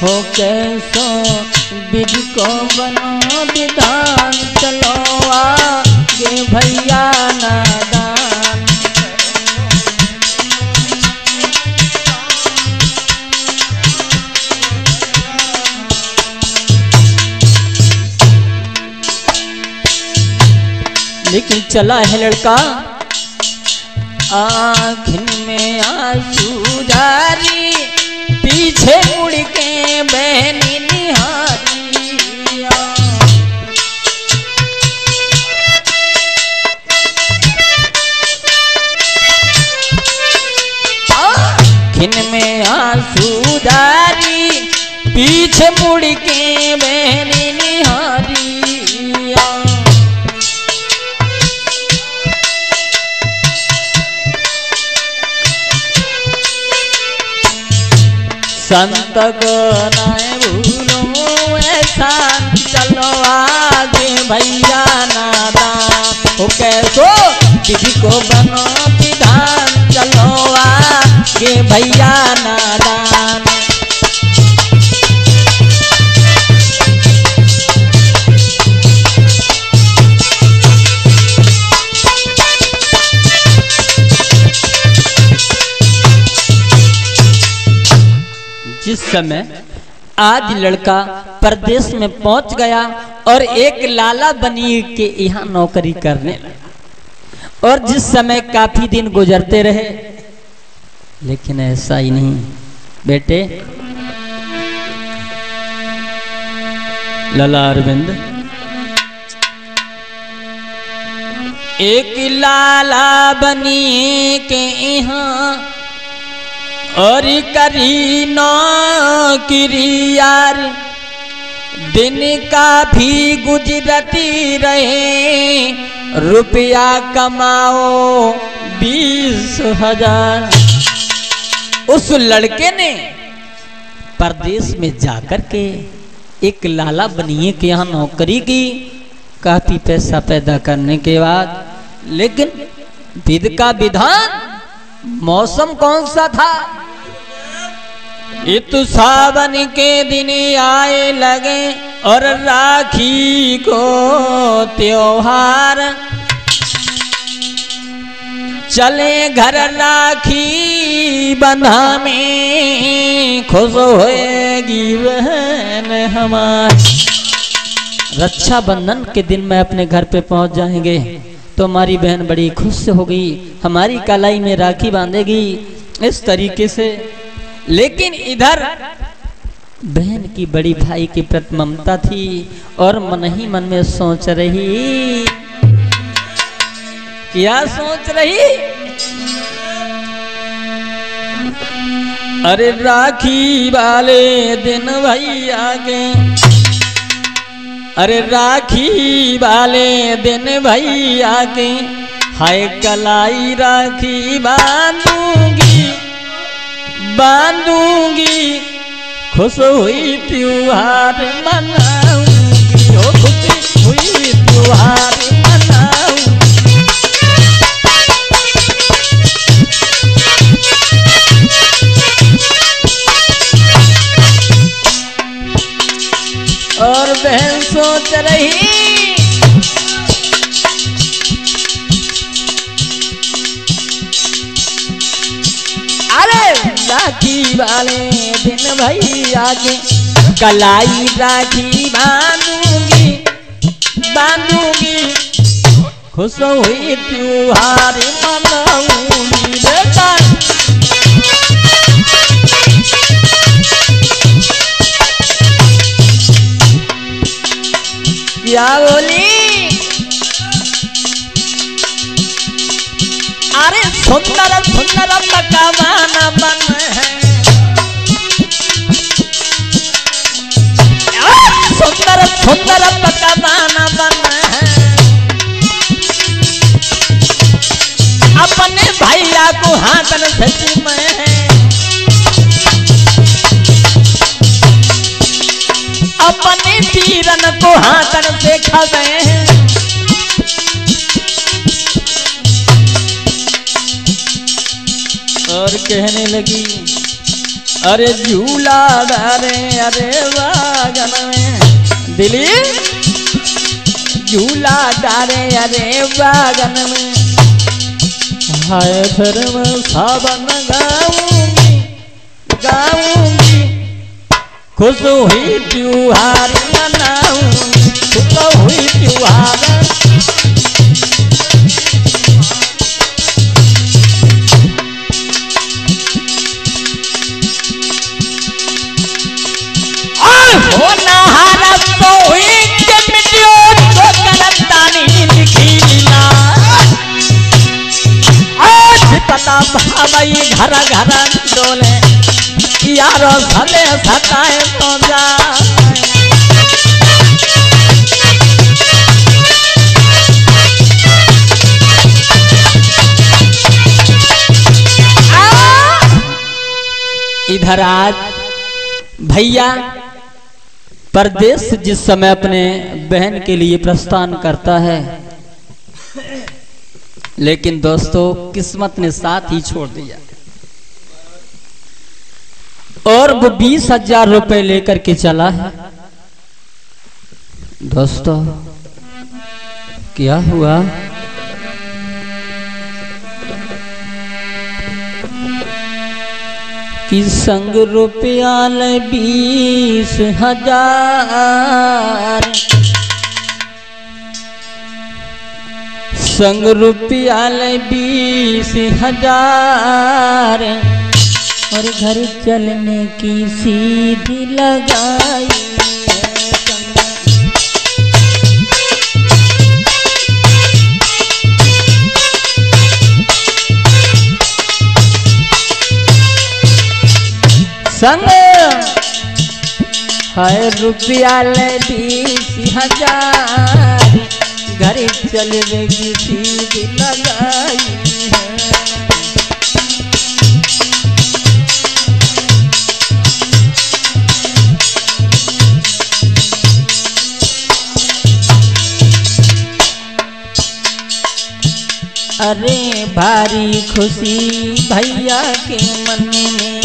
हो, कैसो विधि को बनो विधान, चलो आगे भैया नादान। लेकिन चला है लड़का, आँखिन में आंसू जारी, पीछे मुड़ के बहनी निहारिया। आँखिन में आंसू जारी, पीछे मुड़ के बहनी निहारिया। संत को न भूलो ऐसा चलो आगे भैया नादान। ओ कैसो विधि को बनो विधान चलो आगे भैया नादान। जिस समय आज लड़का परदेश में पहुंच गया और एक लाला बनी के यहाँ नौकरी करने लगा और जिस समय काफी दिन गुजरते रहे, लेकिन ऐसा ही नहीं बेटे। लाला अरविंद एक लाला बनी के यहाँ और करी नौकरी यार, दिन काफी गुजरती रहे, रुपया कमाओ 20,000। उस लड़के ने परदेश में जाकर के एक लाला बनिए के यहाँ नौकरी की, काफी पैसा पैदा करने के बाद, लेकिन विधि का विधान मौसम कौन सा था? इतु सावन के दिन आए लगे और राखी को त्योहार, चले घर राखी बंधा में, खुश होएगी बहन हमारी। रक्षा बंधन के दिन में अपने घर पे पहुंच जाएंगे तो हमारी बहन बड़ी खुश होगी, हमारी कलाई में राखी बांधेगी, इस तरीके से। लेकिन इधर बहन की बड़ी भाई की प्रति ममता थी और मन ही मन में सोच रही, क्या सोच रही? अरे राखी वाले दिन भैया के, अरे राखी वाले दिन भैया के, हाय कलाई राखी बांधूंगी बांधूंगी, खुश हुई त्योहार मनाऊंगी, ओ खुश हुई त्योहार मनाऊंगी। और बहन सोच रही, अरे राखी वाले दिन भैया के, कलाई राखी बांधूंगी बांधूंगी, खुश हुई त्योहार मनाऊंगी। बेटा क्या बोली? अरे सुंदर सुंदर पकवान बन है, सुंदर सुंदर पकवान बन है, अपने भैया को हाथन सच में है, अपने तीरन को हाथन से खबे हैं। और कहने लगी, अरे झूला डारे अरे वागन में, दिली झूला डारे अरे वागन में, हाय फिर मैं सावन गाऊंगी गाऊंगी, खुश हुई त्योहार मनाऊंगी, खुश हुई त्योहार। हो नहारा तो हुई के मिट्टियों तो करतानी लिखीला, आज पता भाई घर घर डोले, यारो भले सताए तो जा। इधर आज भैया परदेश जिस समय अपने बहन के लिए प्रस्थान करता है, लेकिन दोस्तों किस्मत ने साथ ही छोड़ दिया और वो 20,000 रुपए लेकर के चला है। दोस्तों क्या हुआ? कि संग रुपया 20,000, संग रुपया 20,000 और घर चलने की सीधी लगाई है। संग है रुपया 20,000 घर चलने की सीधी लगाई है। अरे भारी खुशी भैया के मन में,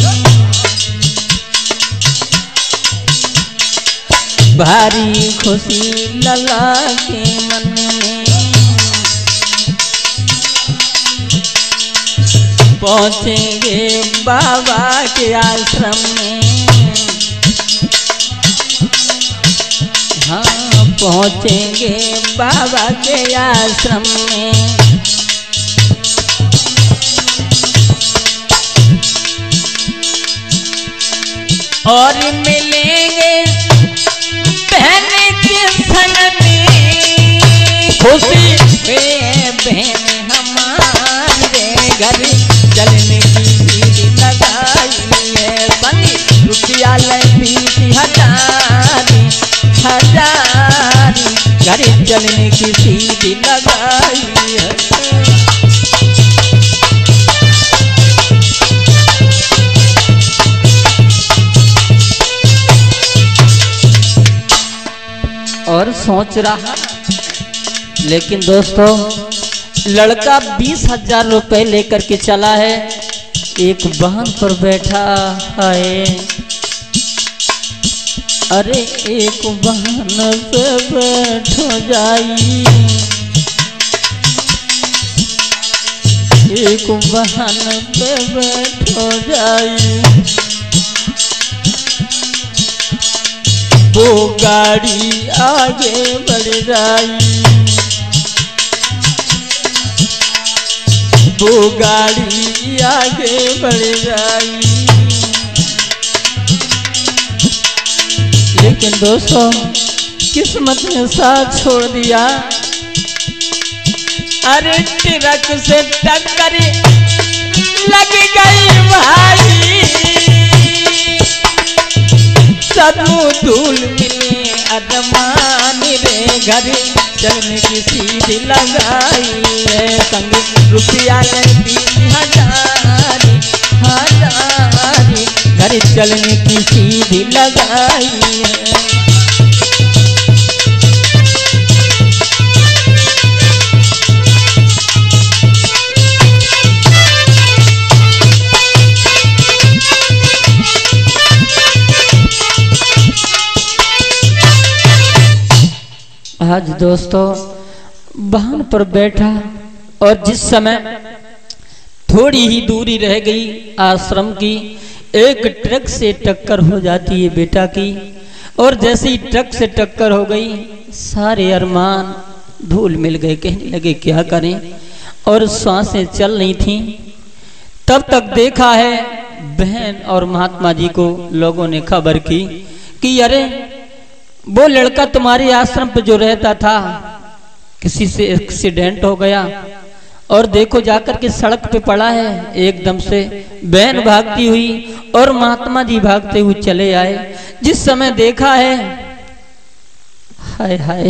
भारी खुशी लला के मन में, पहुँचेंगे बाबा के आश्रम में। हाँ पहुँचेंगे बाबा के आश्रम में। और मिलेंगे बहन के संग में, खुशी बहन हमारे घर चलने की सीधी लगाई है। संग रुपया 20,000 घर चलने की सीधी लगाई है। और सोच रहा, लेकिन दोस्तों लड़का 20,000 रुपए लेकर के चला है, एक वाहन पर बैठा है। अरे एक वाहन पे बैठो जाई, एक वाहन पे बैठो जाई, वो गाड़ी आगे बढ़ जाई, वो गाड़ी आगे बढ़ जाई। लेकिन दोस्तों किस्मत ने साथ छोड़ दिया। अरे ट्रक से टक्कर लग गई भाई, सदू धूल मिले अदमान रे घर चलने की सीधी लगाई है। संग रुपया 20,000 घर चलने की सीधी लगाई है। आज दोस्तों वाहन पर बैठा और जिस समय थोड़ी ही दूरी रह गई आश्रम की, एक ट्रक से टक्कर हो जाती है बेटा की। और जैसे ही ट्रक से टक्कर हो गई सारे अरमान धूल मिल गए। कहने लगे क्या करें, और सांसें चल नहीं थी। तब तक देखा है बहन और महात्मा जी को लोगों ने खबर की कि अरे वो लड़का तुम्हारे आश्रम पे जो रहता था किसी से एक्सीडेंट हो गया और देखो जाकर के सड़क पे पड़ा है। एकदम से बहन भागती हुई और महात्मा जी भागते हुए चले आए। जिस समय देखा है, हाय हाय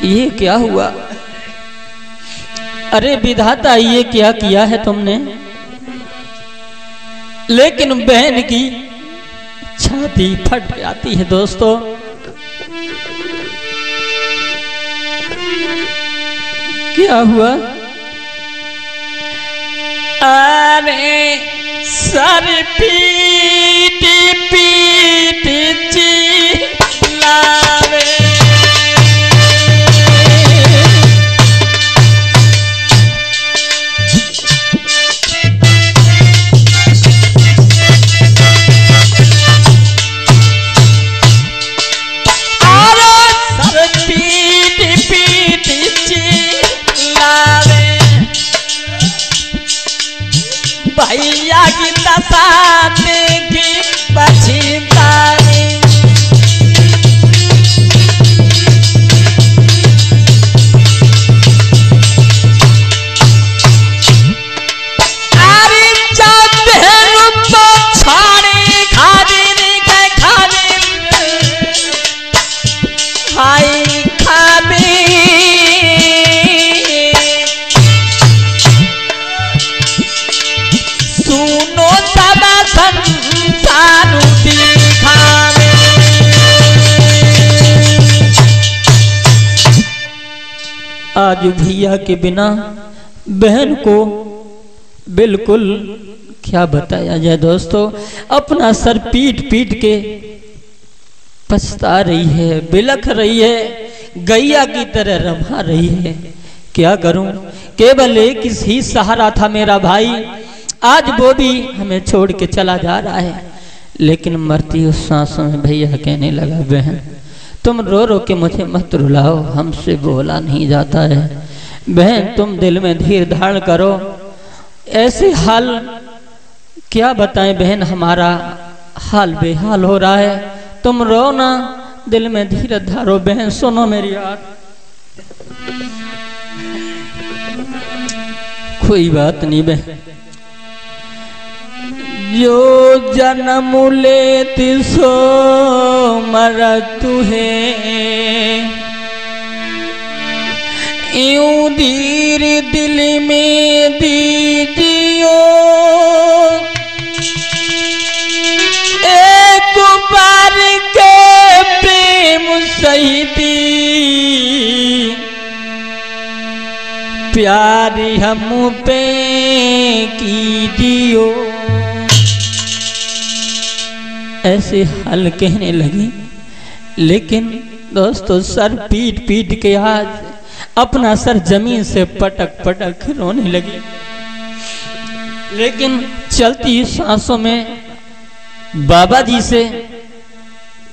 ये क्या हुआ, अरे विधाता ये क्या किया है तुमने। लेकिन बहन की छाती फट जाती है दोस्तों। क्या हुआ? अरे सर पीट पीट चिल्लावे, भैया की दशा देखी पछतावे। अरे जब तो छाड़ी खादी के खादी हाय खाबी, सुनो सब संसार दिखावे। आज भैया के बिना बहन को बिल्कुल क्या बताया जाए दोस्तों, अपना सर पीट पीट के पछता रही है, बिलख रही है, गैया की तरह रमा रही है। क्या करूं, केवल एक ही सहारा था मेरा भाई, आज वो भी हमें छोड़ के चला जा रहा है। लेकिन मरती उस सांसों में भैया कहने लगा, बहन तुम रो रो के मुझे मत रुलाओ, हमसे बोला नहीं जाता है। बहन तुम दिल में धीर धारण करो, ऐसे हाल क्या बताएं बहन, हमारा हाल बेहाल हो रहा है, तुम रो ना, दिल में धीरज धारो। बहन सुनो मेरी बात, कोई बात नहीं बहन, जो जन्म लेती सो मरतु है, यूं धीर दिल में दीजियो, एक बार के प्रेम सहित प्यार हम पे कीजियो। ऐसे हाल कहने लगी, लेकिन दोस्तों सर पीट पीट के आज अपना सर जमीन से पटक पटक रोने लगी। लेकिन चलती सांसों में बाबा जी से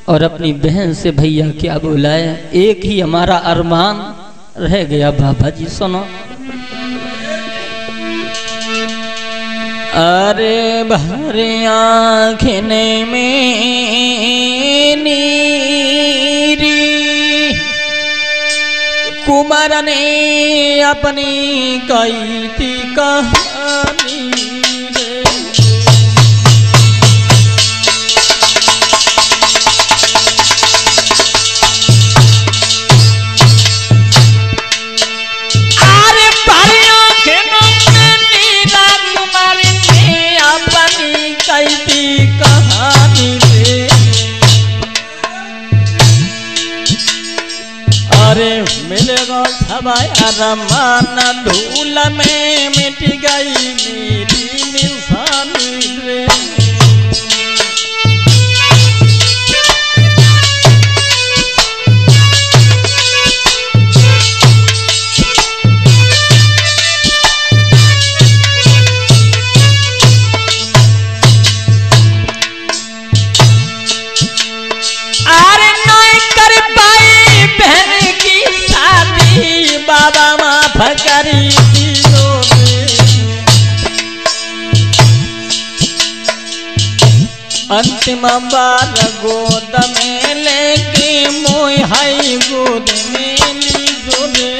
और अपनी बहन से भैया क्या बुलाया, एक ही हमारा अरमान रह गया बाबा जी सुनो। अरे भरे आँखें में नीरी, कुमार ने अपनी कही थी कहानी रे। अरे भरे आँखें में नीला, कुमार ने अपनी कही थी कहानी रे। अरे मिलेगा छबाया रमान, धूल में मिट गई मेरी निशानी रे। अरे नहीं कर पाई बहन की शादी, बाबा माफ करी दियो रे। अंतिम बार गोद में लेके मोय हाई गोद में लीजो रे।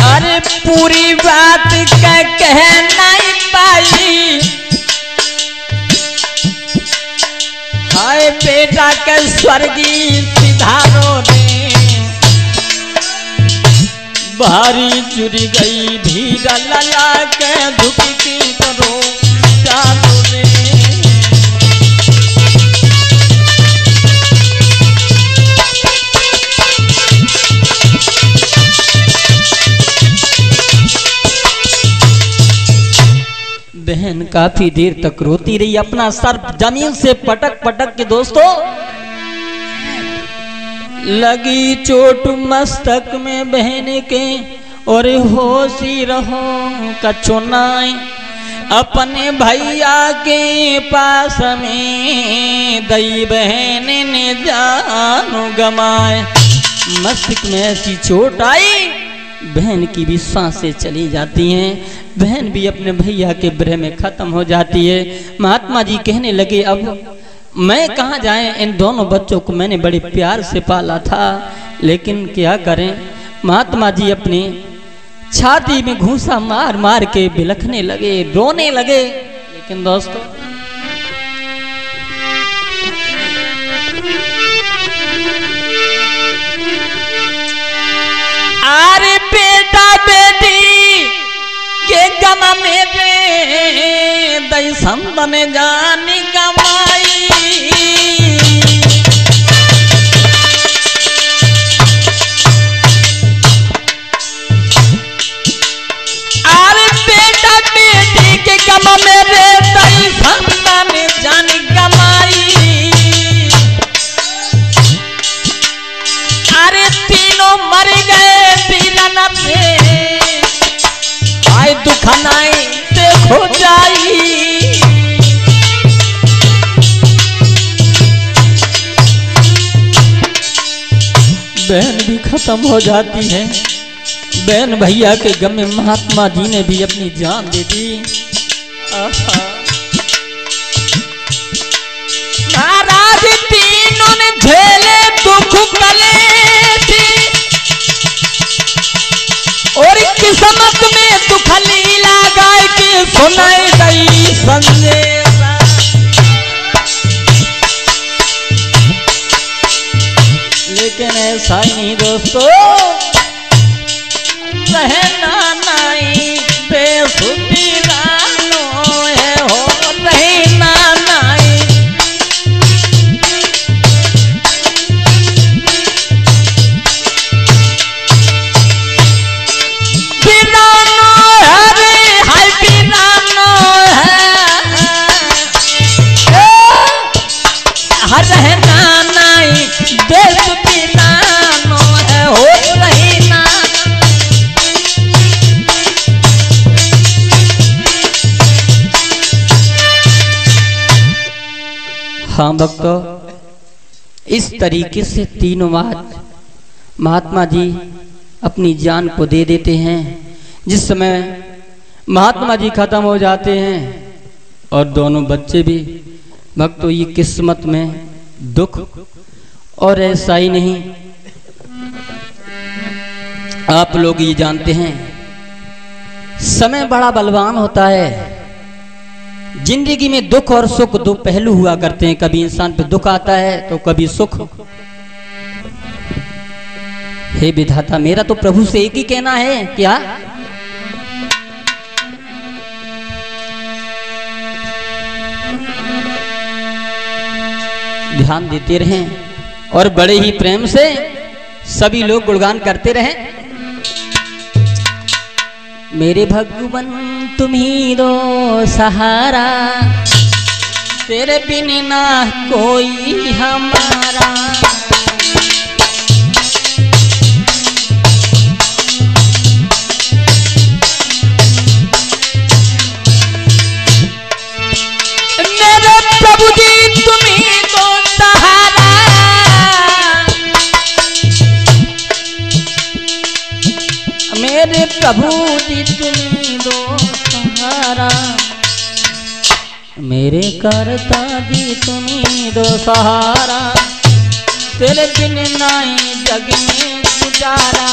अरे पूरी बात कह नहीं पाई, बेटा के स्वर्गीय सिधारो रे, भारी चुरी गई धीरा लला के धुकी की करो जानो रे। बहन काफी देर तक रोती रही, अपना सर जमीन से पटक पटक के दोस्तों लगी चोट मस्तक में बहन के, और होशी रहो कचुनाए अपने भैया के पास में, दई बहन ने जानो गमाए। मस्तक में ऐसी चोट आई, बहन की भी सांसें चली जाती हैं, बहन भी अपने भैया के ब्रह में खत्म हो जाती है। महात्मा जी कहने लगे अब मैं कहाँ जाएं, इन दोनों बच्चों को मैंने बड़े प्यार से पाला था, लेकिन क्या करें। महात्मा जी अपनी छाती में घूंसा मार मार के बिलखने लगे, रोने लगे। लेकिन दोस्तों अरे बेटा बेटी के गम मेरे दई संतन जानी कमाई, अरे बेटा बेटी के गम मेरे दई संतन जानी कमाई, अरे तीनों मर गए तीरन से, आए दुखनाई देखो जाई। बहन भी खत्म हो जाती है, बहन भैया के गम में महात्मा जी ने भी अपनी जान दे दी। महाराज तीनों ने झेले दुख कले थी, और किस्मत में दुख लीला गाय की सुनाई गई संदेशा। लेकिन ऐसा ही नहीं दोस्तों, रहना नहीं बेसुधी रानो है हो, रहना नहीं रहना नहीं देश बिनानो है हो, रहना। हाँ भक्तों, इस तरीके से तीनों महात्मा जी अपनी जान को दे देते हैं। जिस समय महात्मा जी खत्म हो जाते हैं और दोनों बच्चे भी, भक्तों ये किस्मत में दुख। और ऐसा ही नहीं, आप लोग ये जानते हैं समय बड़ा बलवान होता है। जिंदगी में दुख और सुख दो पहलू हुआ करते हैं, कभी इंसान पे दुख आता है तो कभी सुख। हे विधाता, मेरा तो प्रभु से एक ही कहना है, क्या ध्यान देते रहें और बड़े ही प्रेम से सभी लोग गुणगान करते रहें। मेरे भगवान तुम ही दो सहारा, तेरे बिन ना कोई हमारा। मेरे प्रभु जी तुम ही दो सहारा, मेरे प्रभु जी तुम दो सहारा, मेरे करता जी तुम दो सहारा, तेरे बिन नाई जग में गुजारा।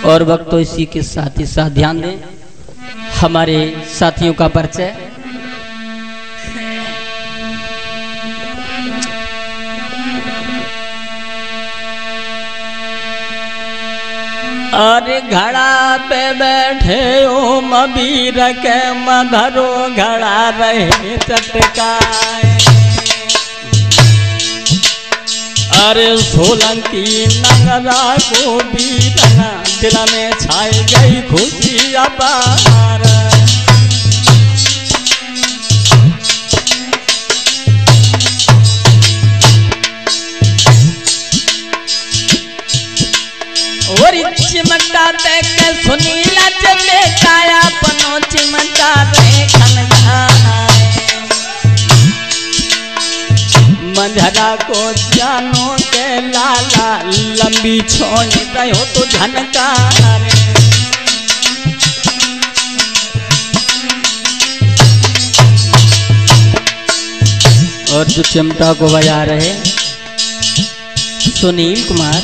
और और वक्त तो इसी के साथ ही साथ ध्यान दें हमारे साथियों का परिचय। अरे घड़ा पे बैठे ओ मबीर के मधरो घड़ा रहे चटकाए। अरे सोलंकी नंगरा को बीरना दिल में छाई गई खुशी अपार। और चिमटा देख के सुनीला चले काया पनो चिमटा देखन जाए। मंझरा को जानो के लाला लंबी छोड़ी रहो तो झनकार। और जो चिमटा को बजा रहे सुनील कुमार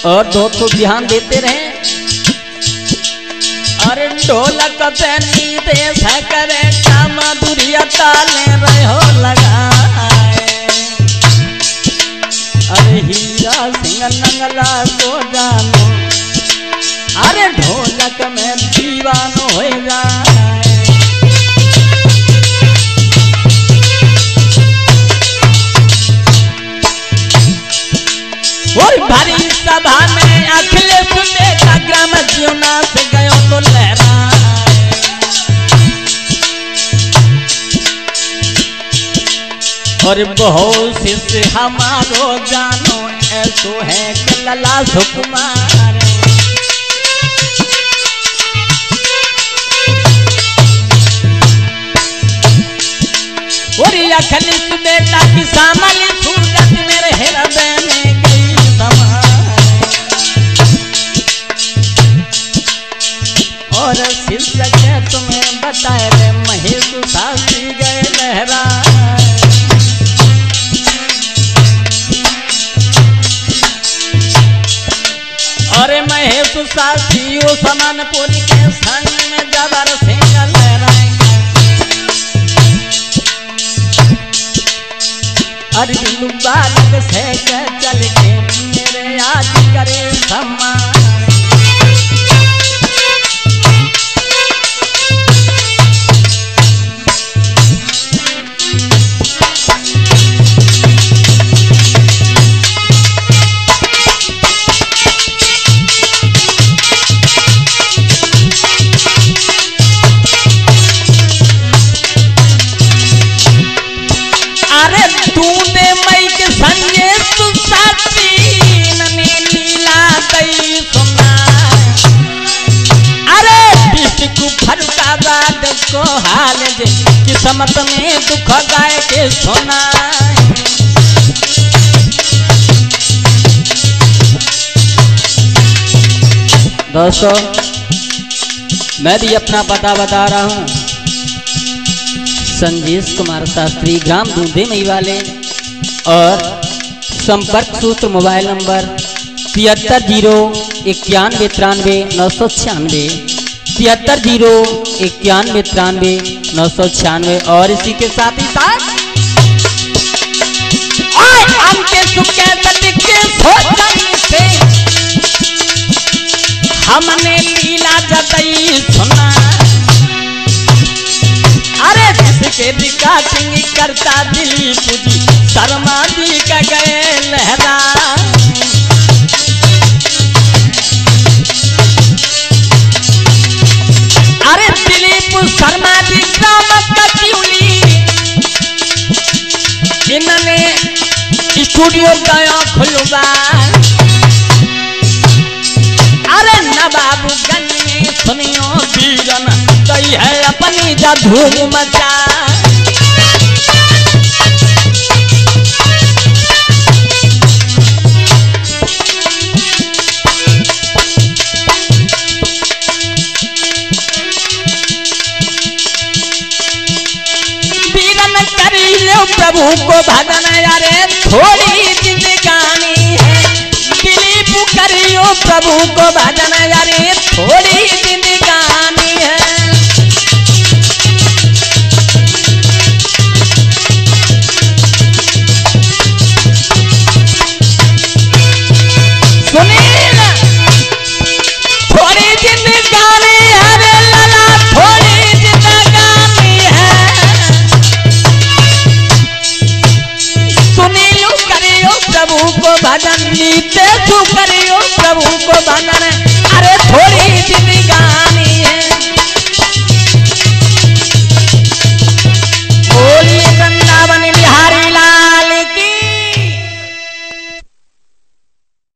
और दोस्तों ध्यान देते रहे। अरे ढोलक पे नीदेश करे मधुरिया ताले रहो लगाए। अरे हीरा सिंह नंगला को जानो अरे ढोलक में दीवानो हो जाए। और भारी सभा में अखिलेश बेटा ग्राम जीवना से गयो तो लहरा। और बहुत से हमारो जानो ऐसो है कि लला सुकुमार। और अखिलेश बेटा की सामली सूरत मेरे हृदय में और शीर्षक तुम्हें बताए रे महेश शास्त्री गए लहरा। अरे महेश शास्त्री ओ समानपुरी के संग में जबर सिंह लहराएंगे। अरे बिल्लू बालक से चल के मेरे आज करे सम्मान। तूने मई के संगे तू साथी नने नीला दई सुना। अरे बिस्कु फरका बाद को हाल जे किस्मत में दुख गाय के सोना। दोस्तों मैं भी अपना पता बता रहा हूँ। संजीश कुमार शास्त्री ग्राम दूधे मई वाले और संपर्क सूत्र मोबाइल नंबर 73019193 73019193 और इसी के साथ ही साथ हमने लीला जतई सुना। अरे जिसके रिकॉर्डिंग करता दिलीप जी शर्मा जी का गए लहरा। अरे दिलीप शर्मा जी ग्राम कचौली इन्होंने स्टूडियो गया खुलवा। अरे नवाबगंज में सुनियो बीरन गई है अपनी जा धूम मचा। बीरन करी लो प्रभु को भजन। अरे थोड़ी जिंदगानी है दिलीप करियो प्रभु को भजन, अरे थोड़ी जिंदगानी है। सुनिए ना, थोड़ी जिंदगानी है रे लाला, थोड़ी जिंदगानी है। सुनीलू करियो प्रभु को भजन, नीते तू करियो प्रभु को भजन, अरे थोड़ी